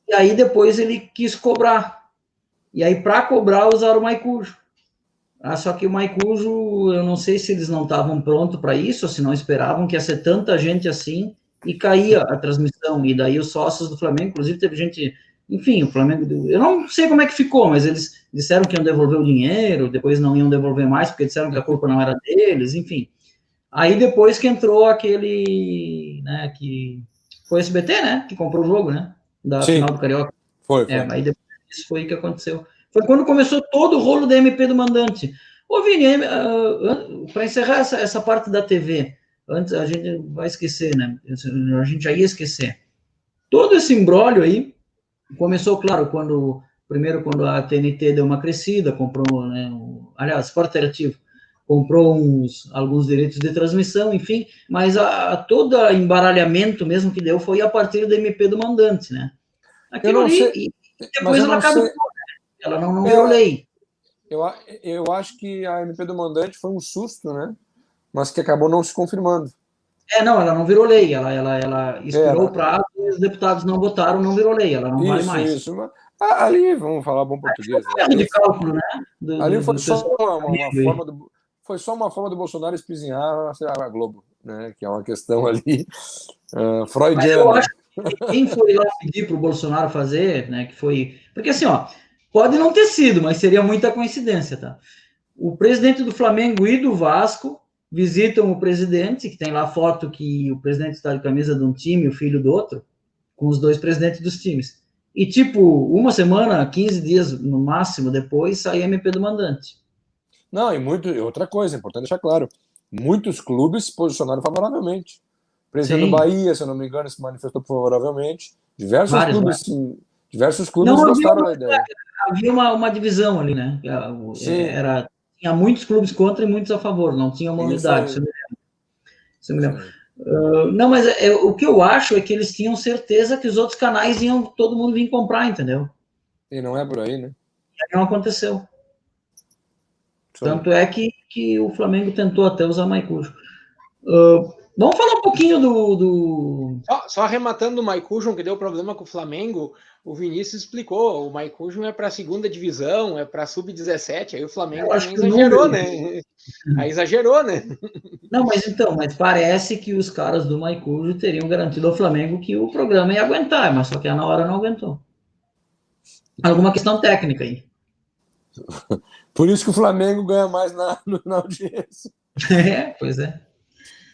E aí depois ele quis cobrar. E aí, para cobrar, usaram o Maicujo. Só que o Maicujo, eu não sei se eles não estavam prontos para isso, ou se não esperavam que ia ser tanta gente assim, e caía a transmissão. E daí os sócios do Flamengo, inclusive teve gente... Enfim, o Flamengo... Eu não sei como é que ficou, mas eles disseram que iam devolver o dinheiro, depois não iam devolver mais, porque disseram que a culpa não era deles, enfim. Aí depois que entrou aquele... né, que foi o SBT, né? Que comprou o jogo, né? Da final do Carioca. Foi. Aí depois isso foi o que aconteceu. Foi quando começou todo o rolo da MP do mandante. Ô, Vini, para encerrar essa parte da TV, antes a gente vai esquecer, né? A gente já ia esquecer. Todo esse imbróglio aí começou, claro, quando a TNT deu uma crescida, comprou, né? Aliás, Sport Interativo comprou alguns direitos de transmissão, enfim, mas todo embaralhamento mesmo que deu foi a partir da MP do mandante, né? Aquilo ali, e depois ela caducou, né? Ela não virou lei. Eu acho que a MP do mandante foi um susto, né? Mas que acabou não se confirmando. Não, ela não virou lei. Ela expirou o prazo e os deputados não votaram, não virou lei. Ela não vale mais. Isso. Ali, vamos falar bom português. Foi um erro de cálculo, né? Ali foi só uma forma do Bolsonaro espizinhar a Globo, né? Que é uma questão ali freudiana. Mas eu acho que quem foi lá pedir para o Bolsonaro fazer, né? Que foi... Porque assim, pode não ter sido, mas seria muita coincidência, tá? O presidente do Flamengo e do Vasco visitam o presidente, que tem lá foto que o presidente está de camisa de um time, o filho do outro, com os dois presidentes dos times. E, tipo, uma semana, 15 dias no máximo depois, sai a MP do mandante. Não, e outra coisa, importante deixar claro, muitos clubes se posicionaram favoravelmente. O presidente do Bahia, se eu não me engano, se manifestou favoravelmente. Diversos clubes gostaram da ideia. Havia uma divisão ali, né? Tinha muitos clubes contra e muitos a favor, não tinha uma unidade. Isso me lembra. Não, mas o que eu acho é que eles tinham certeza que os outros canais iam todo mundo vir comprar, entendeu? E não é por aí, né? E aí não aconteceu. Tanto é que o Flamengo tentou até usar Maicujo. Vamos falar um pouquinho do... Só arrematando o Maicujo, que deu problema com o Flamengo, o Vinícius explicou, o Maicujo é para a segunda divisão, é para Sub-17, aí o Flamengo também exagerou, né? Aí exagerou, né? Não, mas parece que os caras do Maicujo teriam garantido ao Flamengo que o programa ia aguentar, mas só que na hora não aguentou. Alguma questão técnica aí. Por isso que o Flamengo ganha mais na audiência. Pois é.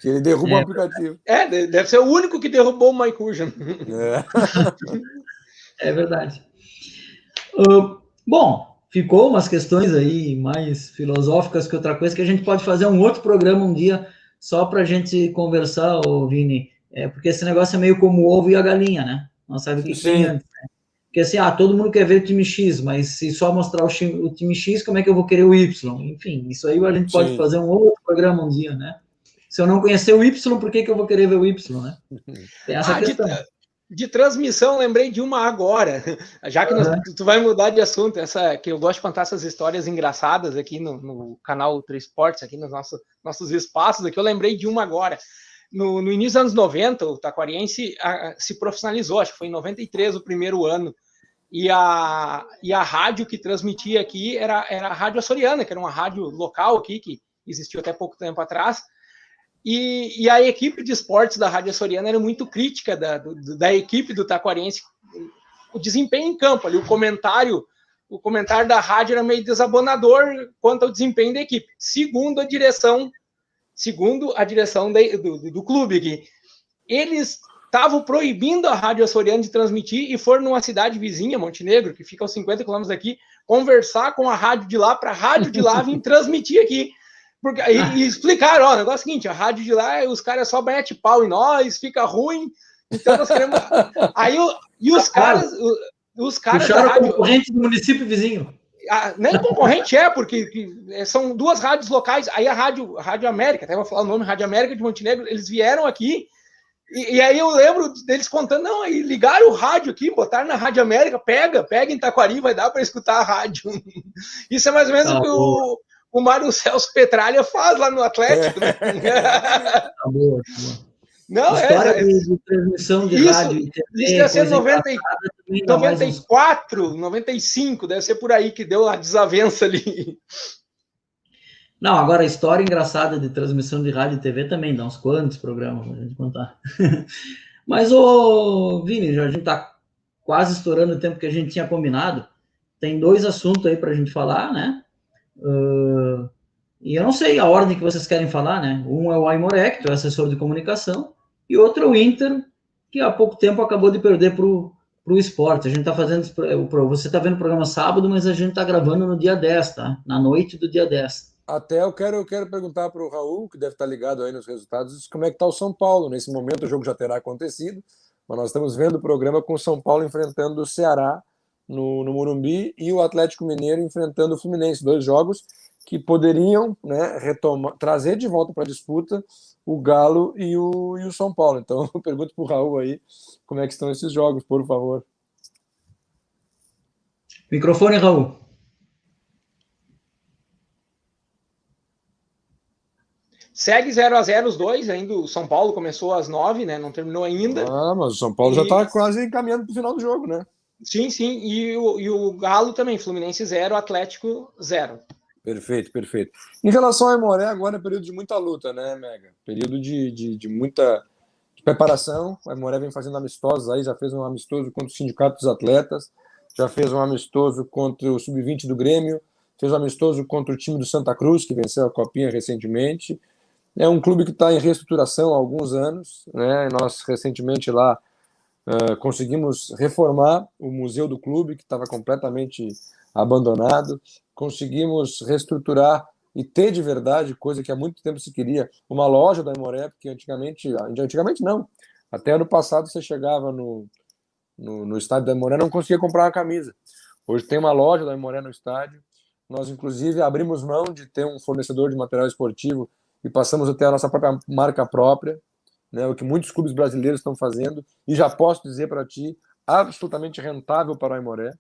Que ele derruba o aplicativo. Deve ser o único que derrubou o Maicujo. É verdade. Bom, ficou umas questões aí mais filosóficas que outra coisa, que a gente pode fazer um outro programa um dia só para a gente conversar, Vini, porque esse negócio é meio como o ovo e a galinha, né? Não sabe o que tem antes, né? Porque assim, todo mundo quer ver o time X, mas se só mostrar o time X, como é que eu vou querer o Y? Enfim, isso aí a gente pode fazer um outro programa um dia, né? Se eu não conhecer o Y, por que eu vou querer ver o Y, né? Tem essa questão. De transmissão, lembrei de uma agora, já que tu vai mudar de assunto, essa que eu gosto de contar essas histórias engraçadas aqui no canal Ultra Esportes, aqui nos nossos espaços, aqui eu lembrei de uma agora. No início dos anos 90, o Taquariense se profissionalizou, acho que foi em 93 o primeiro ano, e a rádio que transmitia aqui era a Rádio Açoriana, que era uma rádio local aqui, que existiu até pouco tempo atrás. E a equipe de esportes da Rádio Açoriana era muito crítica da equipe do Taquariense, o desempenho em campo ali, o comentário da rádio era meio desabonador quanto ao desempenho da equipe, segundo a direção do clube aqui. Eles estavam proibindo a Rádio Açoriana de transmitir e foram numa cidade vizinha, Montenegro, que fica aos 50 quilômetros daqui, conversar com a rádio de lá, para a rádio de lá vir transmitir aqui. Porque, e explicaram, o negócio é o seguinte, a rádio de lá, os caras só metem pau em nós, fica ruim, então nós queremos... Aí, os caras puxaram da rádio... concorrente do município vizinho. Nem concorrente porque são duas rádios locais, aí a Rádio América, até vou falar o nome, Rádio América de Montenegro, eles vieram aqui, e aí eu lembro deles contando, não, aí ligaram o rádio aqui, botaram na Rádio América, pega em Taquari, vai dar para escutar a rádio. Isso é mais ou menos o que o Mário Celso Petralha faz lá no Atlético, né? Boa. Não, história de transmissão de rádio e TV, isso deve ser 94, 95, deve ser por aí que deu a desavença ali. Não, agora a história engraçada de transmissão de rádio e TV também dá uns quantos programas pra gente contar. Mas, Vini, a gente tá quase estourando o tempo que a gente tinha combinado. Tem 2 assuntos aí pra gente falar, né? E eu não sei a ordem que vocês querem falar, né? Um é o Aimoré, que é o assessor de comunicação, e outro é o Inter, que há pouco tempo acabou de perder para o esporte. A gente está fazendo, você está vendo o programa sábado, mas a gente está gravando no dia 10, tá? Na noite do dia 10. Até eu quero perguntar para o Raul, que deve estar ligado aí nos resultados, como é que está o São Paulo. Nesse momento o jogo já terá acontecido, mas nós estamos vendo o programa com o São Paulo enfrentando o Ceará no Morumbi e o Atlético Mineiro enfrentando o Fluminense. 2 jogos que poderiam, né, trazer de volta para a disputa o Galo e o São Paulo. Então, eu pergunto para o Raul aí como é que estão esses jogos, por favor. Microfone, Raul. Segue 0-0 os dois, ainda o São Paulo começou às 9, né? Não terminou ainda. Mas o São Paulo já está quase encaminhando para o final do jogo, né? Sim. E o Galo também, Fluminense 0, Atlético 0. Perfeito. Em relação ao Aimoré, agora é período de muita luta, né, Mega? Período de muita preparação. O Aimoré vem fazendo amistosos aí, já fez um amistoso contra o Sindicato dos Atletas, já fez um amistoso contra o Sub-20 do Grêmio, fez um amistoso contra o time do Santa Cruz, que venceu a Copinha recentemente. É um clube que está em reestruturação há alguns anos, né? Nós, recentemente, lá conseguimos reformar o museu do clube, que estava completamente abandonado. Conseguimos reestruturar e ter de verdade, coisa que há muito tempo se queria, uma loja da Aimoré, porque antigamente não, até ano passado você chegava no estádio da Aimoré, não conseguia comprar uma camisa. Hoje tem uma loja da Aimoré no estádio. Nós, inclusive, abrimos mão de ter um fornecedor de material esportivo e passamos a ter a nossa própria marca própria, né, o que muitos clubes brasileiros estão fazendo, e já posso dizer para ti, absolutamente rentável para o Aimoré,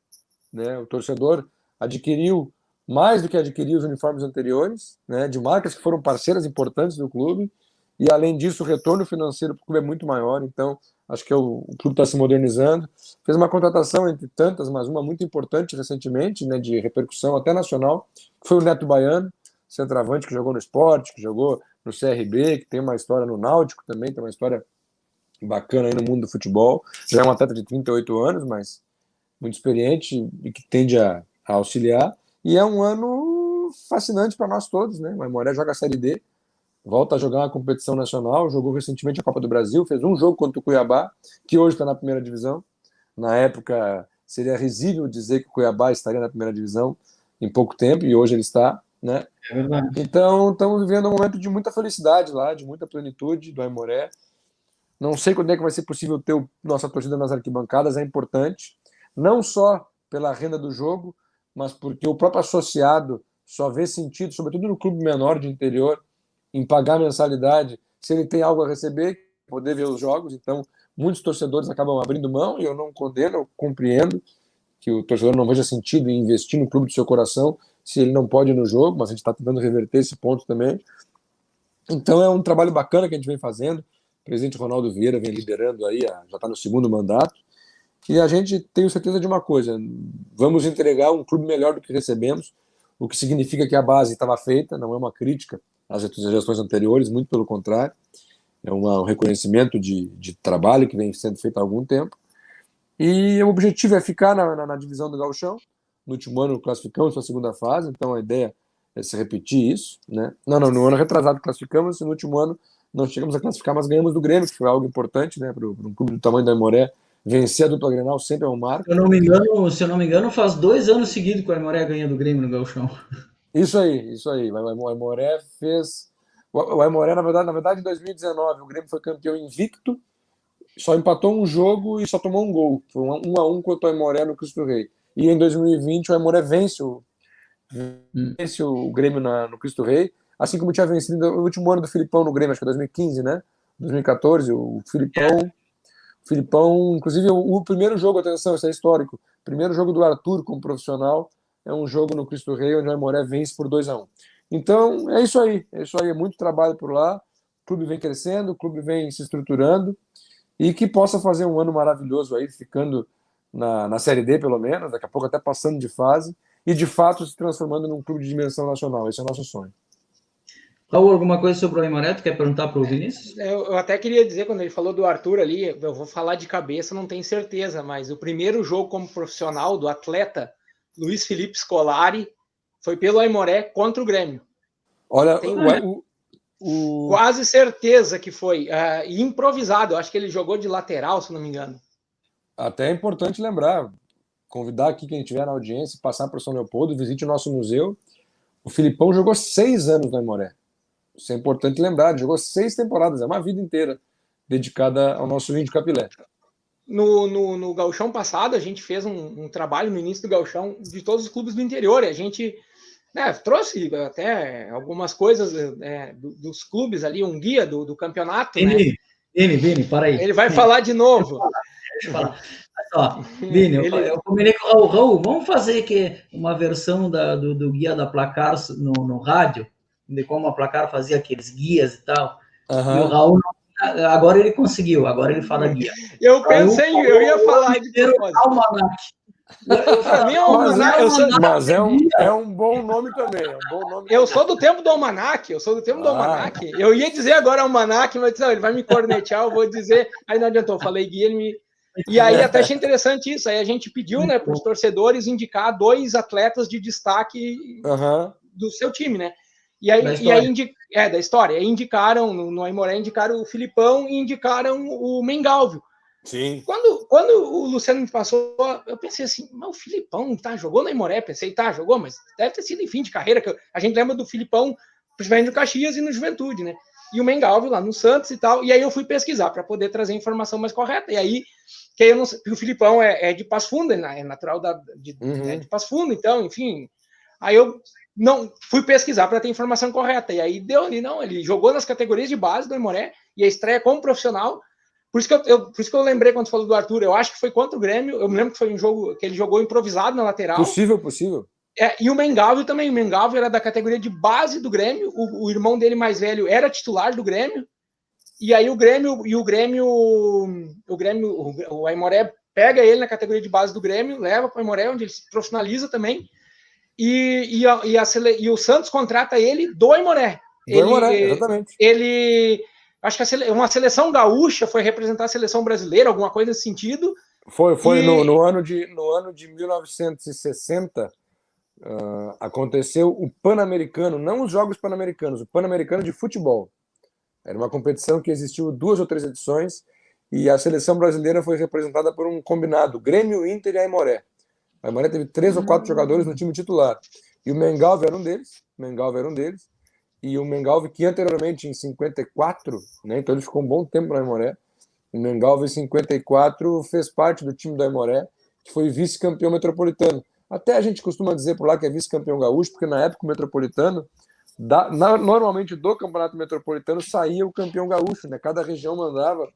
né? O torcedor adquiriu mais do que adquiriu os uniformes anteriores, né, de marcas que foram parceiras importantes do clube, e além disso o retorno financeiro para o clube é muito maior. Então acho que o clube está se modernizando, fez uma contratação entre tantas, mas uma muito importante recentemente, né, de repercussão até nacional, que foi o Neto Baiano, centroavante que jogou no Sport, que jogou no CRB, que tem uma história no Náutico também, tem uma história bacana aí no mundo do futebol, já é um atleta de 38 anos, mas muito experiente e que tende a auxiliar. E é um ano fascinante para nós todos, né? O Aimoré joga a Série D, volta a jogar uma competição nacional, jogou recentemente a Copa do Brasil, fez um jogo contra o Cuiabá, que hoje está na primeira divisão. Na época, seria risível dizer que o Cuiabá estaria na primeira divisão em pouco tempo, e hoje ele está, né? É verdade. Então, estamos vivendo um momento de muita felicidade lá, de muita plenitude do Aimoré. Não sei quando é que vai ser possível ter nossa torcida nas arquibancadas, é importante, não só pela renda do jogo, mas porque o próprio associado só vê sentido, sobretudo no clube menor de interior, em pagar mensalidade, se ele tem algo a receber, poder ver os jogos. Então, muitos torcedores acabam abrindo mão, e eu não condeno, eu compreendo que o torcedor não veja sentido em investir no clube do seu coração se ele não pode ir no jogo, mas a gente está tentando reverter esse ponto também. Então é um trabalho bacana que a gente vem fazendo. O presidente Ronaldo Vieira vem liderando aí, já está no segundo mandato, e a gente tem certeza de uma coisa: vamos entregar um clube melhor do que recebemos, o que significa que a base estava feita, não é uma crítica às gestões anteriores, muito pelo contrário, é um reconhecimento de trabalho que vem sendo feito há algum tempo, e o objetivo é ficar na divisão do Gauchão. No último ano classificamos para a segunda fase, então a ideia é se repetir isso, né? Não, no ano retrasado classificamos, e no último ano não chegamos a classificar, mas ganhamos do Grêmio, que foi algo importante, né, para um clube do tamanho do Aimoré. Vencer a dupla Grenal sempre é um marco. Se eu não me engano, faz 2 anos seguidos que o Aimoré ganha do Grêmio no Gauchão. Isso aí. O Aimoré fez... O Aimoré, na verdade, em 2019, o Grêmio foi campeão invicto, só empatou um jogo e só tomou um gol. Foi 1-1 contra o Aimoré no Cristo Rei. E em 2020, o Aimoré vence o Grêmio no Cristo Rei, assim como tinha vencido no último ano do Filipão no Grêmio, acho que 2015, né? 2014, o Filipão, inclusive o primeiro jogo, atenção, isso é histórico, o primeiro jogo do Arthur como profissional é um jogo no Cristo Rei, onde o Aimoré vence por 2-1. Então, é isso aí, é muito trabalho por lá, o clube vem crescendo, o clube vem se estruturando, e que possa fazer um ano maravilhoso aí, ficando na Série D, pelo menos, daqui a pouco até passando de fase, e de fato se transformando num clube de dimensão nacional. Esse é o nosso sonho. Raul, alguma coisa sobre o Aimoré? Tu quer perguntar para o Vinícius? Eu até queria dizer, quando ele falou do Arthur ali, eu vou falar de cabeça, não tenho certeza, mas o primeiro jogo como profissional do atleta Luiz Felipe Scolari foi pelo Aimoré contra o Grêmio. Olha, quase certeza que foi. Improvisado, eu acho que ele jogou de lateral, se não me engano. Até é importante lembrar, convidar aqui quem estiver na audiência, passar para São Leopoldo, visite o nosso museu. O Filipão jogou 6 anos no Aimoré. Isso é importante lembrar, ele jogou 6 temporadas, é uma vida inteira dedicada ao nosso índio Capilé. No Gauchão passado, a gente fez um trabalho no início do Gauchão de todos os clubes do interior, e a gente trouxe até algumas coisas dos clubes ali, um guia do campeonato. Vini, para aí. Ele vai falar de novo. Deixa eu falar. Ó, Vini, eu combinei com o Raul, vamos fazer uma versão do guia da Placar no rádio, de como a Placar fazia aqueles guias e tal. Uhum. E o Raul, agora ele conseguiu, agora ele fala guia. Eu pensei, eu ia falar de almanac. Mas é um bom nome também. É um bom nome. Eu sou do tempo do almanac. Eu ia dizer agora almanac, mas não, ele vai me cornetear, eu vou dizer. Aí não adiantou, eu falei guia, ele me... E aí até achei interessante isso. Aí a gente pediu, né, para os torcedores indicar 2 atletas de destaque do seu time, né? E aí da história. Aí indicaram, no Aimoré, indicaram o Filipão e indicaram o Mengalvio. Sim. Quando o Luciano me passou, eu pensei assim, mas o Filipão jogou no Aimoré, pensei, jogou, mas deve ter sido em fim de carreira, que a gente lembra do Filipão, principalmente no Caxias e no Juventude, né? E o Mengalvio lá no Santos e tal, e aí eu fui pesquisar para poder trazer a informação mais correta, e aí, que aí eu não sei, o Filipão é de Passo Fundo, é natural de Passo Fundo, então, enfim, aí eu não fui pesquisar para ter a informação correta, e aí deu ali, ele jogou nas categorias de base do Aimoré, e a estreia como profissional. Por isso que eu lembrei quando você falou do Arthur, eu acho que foi contra o Grêmio, eu me lembro que foi um jogo que ele jogou improvisado na lateral. Possível. E o Mengalvio também, o Mengalvio era da categoria de base do Grêmio, o irmão dele mais velho era titular do Grêmio, e aí o Aimoré pega ele na categoria de base do Grêmio, leva para o Aimoré, onde ele se profissionaliza também, e o Santos contrata ele do Aimoré. Exatamente. Acho que uma seleção gaúcha foi representar a seleção brasileira, alguma coisa nesse sentido. Foi no ano de 1960, aconteceu o Pan-Americano, não os Jogos Pan-Americanos, o Pan-Americano de futebol. Era uma competição que existiu 2 ou 3 edições, e a seleção brasileira foi representada por um combinado, Grêmio, Inter e Aimoré. A Aimoré teve 3 ou 4 jogadores no time titular, e o Mengalvio era um deles. E o Mengalvio, que anteriormente em 54, né, então ele ficou um bom tempo no Aimoré, o Mengalvio em 54 fez parte do time do Aimoré, que foi vice-campeão metropolitano. Até a gente costuma dizer por lá que é vice-campeão gaúcho, porque na época o metropolitano, normalmente do campeonato metropolitano saía o campeão gaúcho, né? Cada região mandava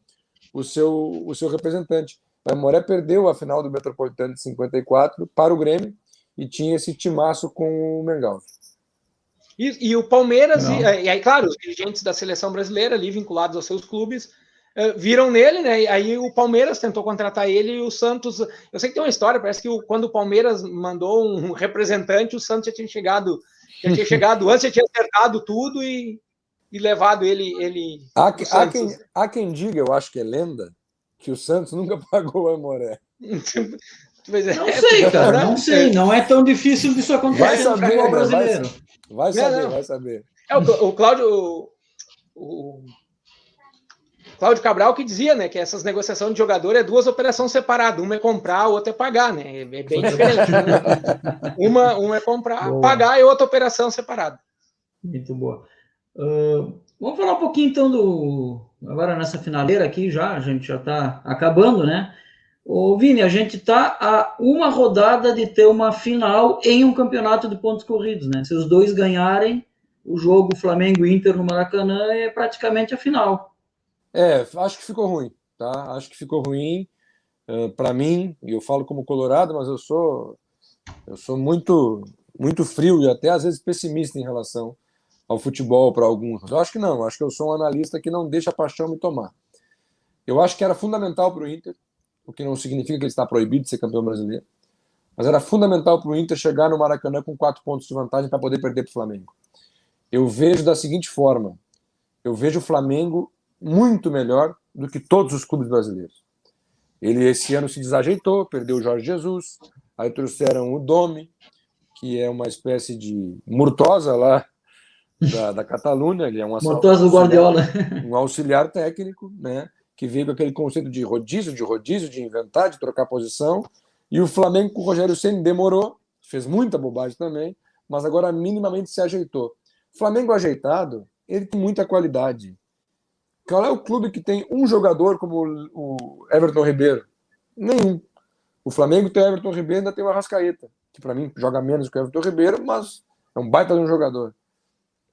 o seu representante. O Aimoré perdeu a final do Metropolitano de 54 para o Grêmio e tinha esse timaço com o Mengão. E o Palmeiras, e aí, claro, os dirigentes da seleção brasileira, ali vinculados aos seus clubes, viram nele, né? Aí o Palmeiras tentou contratar ele e o Santos. Eu sei que tem uma história, parece que quando o Palmeiras mandou um representante, o Santos já tinha chegado antes, já tinha acertado tudo e levado ele. Há quem diga, eu acho que é lenda, que o Santos nunca pagou o Aimoré. Não sei, cara, não sei. Não é tão difícil disso acontecer. Vai saber, no brasileiro. Vai saber. O Cláudio Cabral que dizia, né, que essas negociações de jogador é 2 operações separadas. Uma é comprar, a outra é pagar, né? É bem diferente. Uma é comprar, boa. Pagar, e outra operação separada. Muito boa. Vamos falar um pouquinho, então, agora nessa finaleira aqui já, a gente já está acabando, né? Ô, Vini, a gente está a uma rodada de ter uma final em um campeonato de pontos corridos, né? Se os dois ganharem, o jogo Flamengo e Inter no Maracanã é praticamente a final. Acho que ficou ruim, tá? Acho que ficou ruim para mim, e eu falo como colorado, mas eu sou muito, muito frio e até às vezes pessimista em relação ao futebol para alguns. Eu acho que não, acho que eu sou um analista que não deixa a paixão me tomar. Eu acho que era fundamental para o Inter, o que não significa que ele está proibido de ser campeão brasileiro, mas era fundamental para o Inter chegar no Maracanã com 4 pontos de vantagem para poder perder para o Flamengo. Eu vejo da seguinte forma, eu vejo o Flamengo muito melhor do que todos os clubes brasileiros. Ele esse ano se desajeitou, perdeu o Jorge Jesus, aí trouxeram o Domi, que é uma espécie de Murtosa lá da Catalunha, ele é um auxiliar técnico, né? Que veio com aquele conceito de rodízio, de inventar, de trocar posição, e o Flamengo com o Rogério Ceni demorou, fez muita bobagem também, mas agora minimamente se ajeitou. O Flamengo ajeitado, ele tem muita qualidade. Qual é o clube que tem um jogador como o Everton Ribeiro? Nenhum. O Flamengo tem o Everton Ribeiro e ainda tem o Arrascaeta, que para mim joga menos que o Everton Ribeiro, mas é um baita de um jogador.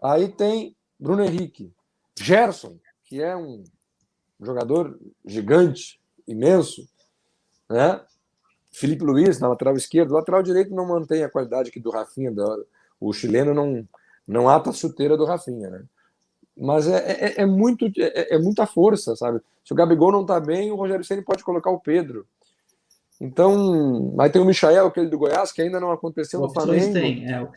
Aí tem Bruno Henrique, Gerson, que é um jogador gigante, imenso, né? Felipe Luiz na lateral esquerda, o lateral direito não mantém a qualidade aqui do Rafinha, o chileno não ata a chuteira do Rafinha, né? Mas é muita força, sabe? Se o Gabigol não tá bem, o Rogério Ceni pode colocar o Pedro. Então, aí tem o Michael, aquele do Goiás, que ainda não aconteceu no Flamengo,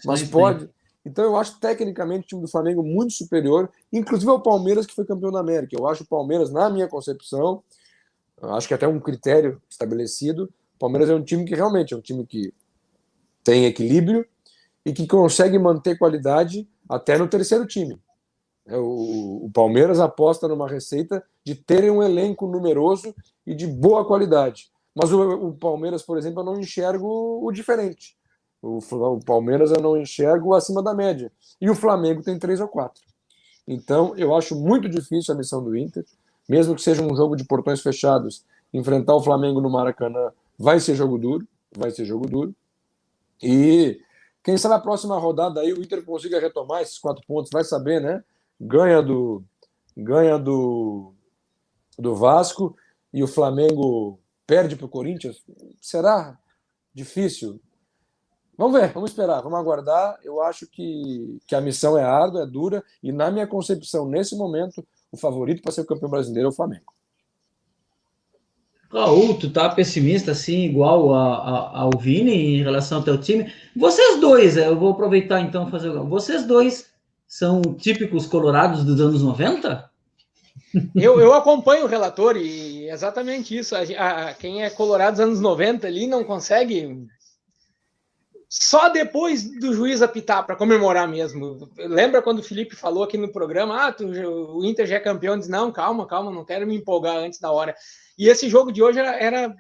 mas pode. Tem. Então eu acho tecnicamente o time do Flamengo muito superior, inclusive ao Palmeiras, que foi campeão da América. Eu acho o Palmeiras, na minha concepção, acho que até um critério estabelecido, o Palmeiras é um time que realmente é um time que tem equilíbrio e que consegue manter qualidade até no terceiro time. O Palmeiras aposta numa receita de terem um elenco numeroso e de boa qualidade. Mas o Palmeiras, por exemplo, eu não enxergo o diferente. O Palmeiras eu não enxergo acima da média. E o Flamengo tem 3 ou 4. Então, eu acho muito difícil a missão do Inter, mesmo que seja um jogo de portões fechados, enfrentar o Flamengo no Maracanã vai ser jogo duro. E quem sabe a próxima rodada aí o Inter consiga retomar esses 4 pontos, vai saber, né? Ganha do Vasco e o Flamengo perde para o Corinthians. Será difícil? Vamos ver, vamos esperar, vamos aguardar. Eu acho que a missão é árdua, é dura, e na minha concepção, nesse momento, o favorito para ser o campeão brasileiro é o Flamengo. Raul, tu tá pessimista assim, igual ao Vini em relação ao teu time? Vocês dois, eu vou aproveitar então e fazer. Vocês dois são típicos colorados dos anos 90? Eu acompanho o relator e exatamente isso. Quem é colorado dos anos 90 ali não consegue. Só depois do juiz apitar para comemorar mesmo. Lembra quando o Felipe falou aqui no programa, o Inter já é campeão, diz, não, calma, não quero me empolgar antes da hora. E esse jogo de hoje era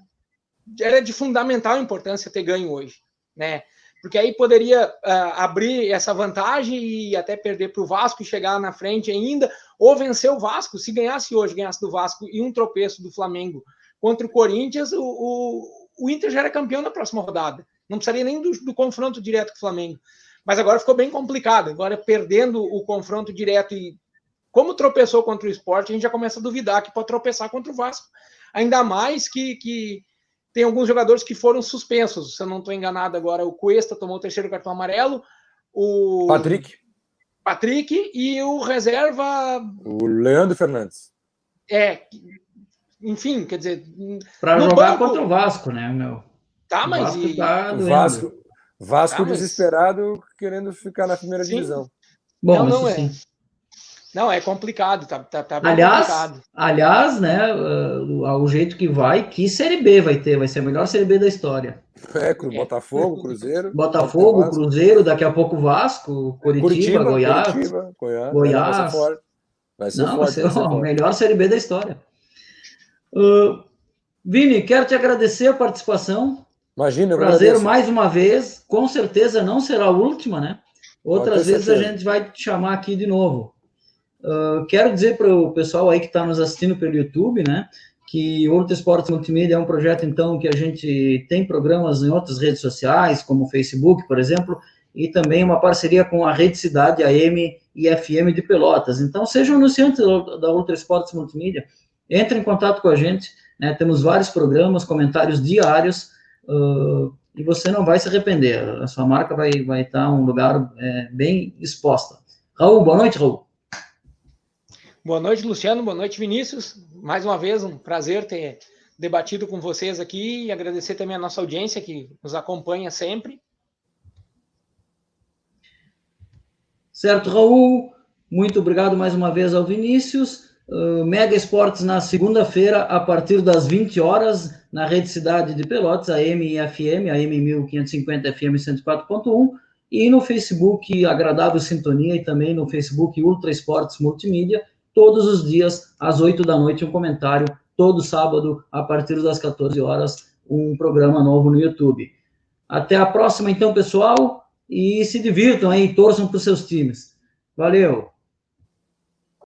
de fundamental importância ter ganho hoje, né? Porque aí poderia abrir essa vantagem e até perder para o Vasco e chegar na frente ainda, ou vencer o Vasco. Se ganhasse hoje, ganhasse do Vasco e um tropeço do Flamengo contra o Corinthians, o Inter já era campeão na próxima rodada. Não precisaria nem do confronto direto com o Flamengo. Mas agora ficou bem complicado. Agora, perdendo o confronto direto e como tropeçou contra o Sport, a gente já começa a duvidar que pode tropeçar contra o Vasco. Ainda mais que tem alguns jogadores que foram suspensos. Se eu não estou enganado agora, o Cuesta tomou o 3º cartão amarelo, o Patrick e o reserva... O Leandro Fernandes. Enfim, quer dizer... Para jogar contra o Vasco, né, meu? Tá, mas... O Vasco desesperado, querendo ficar na primeira divisão. Bom, não é. Não, é complicado, tá bem complicado. Aliás, né, o jeito que que Série B vai ser a melhor Série B da história. Botafogo, Cruzeiro. Botafogo, Cruzeiro, daqui a pouco Vasco, Curitiba, Goiás. Goiás. Vai ser a melhor Série B da história. Vini, quero te agradecer a participação. Imagina, prazer mais uma vez. Com certeza não será a última, né? Outras vezes a gente vai te chamar aqui de novo. Quero dizer para o pessoal aí que está nos assistindo pelo YouTube, né, que o Ultra Esportes Multimídia é um projeto, então, que a gente tem programas em outras redes sociais, como o Facebook, por exemplo, e também uma parceria com a Rede Cidade AM e FM de Pelotas. Então, seja um anunciante da Ultra Esportes Multimídia, entre em contato com a gente, né, temos vários programas, comentários diários, e você não vai se arrepender, a sua marca vai estar em um lugar bem exposta. Raul, boa noite, Raul. Boa noite, Luciano. Boa noite, Vinícius. Mais uma vez, um prazer ter debatido com vocês aqui e agradecer também a nossa audiência que nos acompanha sempre. Certo, Raul. Muito obrigado mais uma vez ao Vinícius. Mega Esportes na segunda-feira, a partir das 20 horas, na Rede Cidade de Pelotas, AM e FM, AM 1550, FM 104.1, e no Facebook Agradável Sintonia e também no Facebook Ultra Esportes Multimídia, todos os dias, às 8 da noite, um comentário, todo sábado, a partir das 14 horas, um programa novo no YouTube. Até a próxima, então, pessoal, e se divirtam aí, torçam para os seus times. Valeu!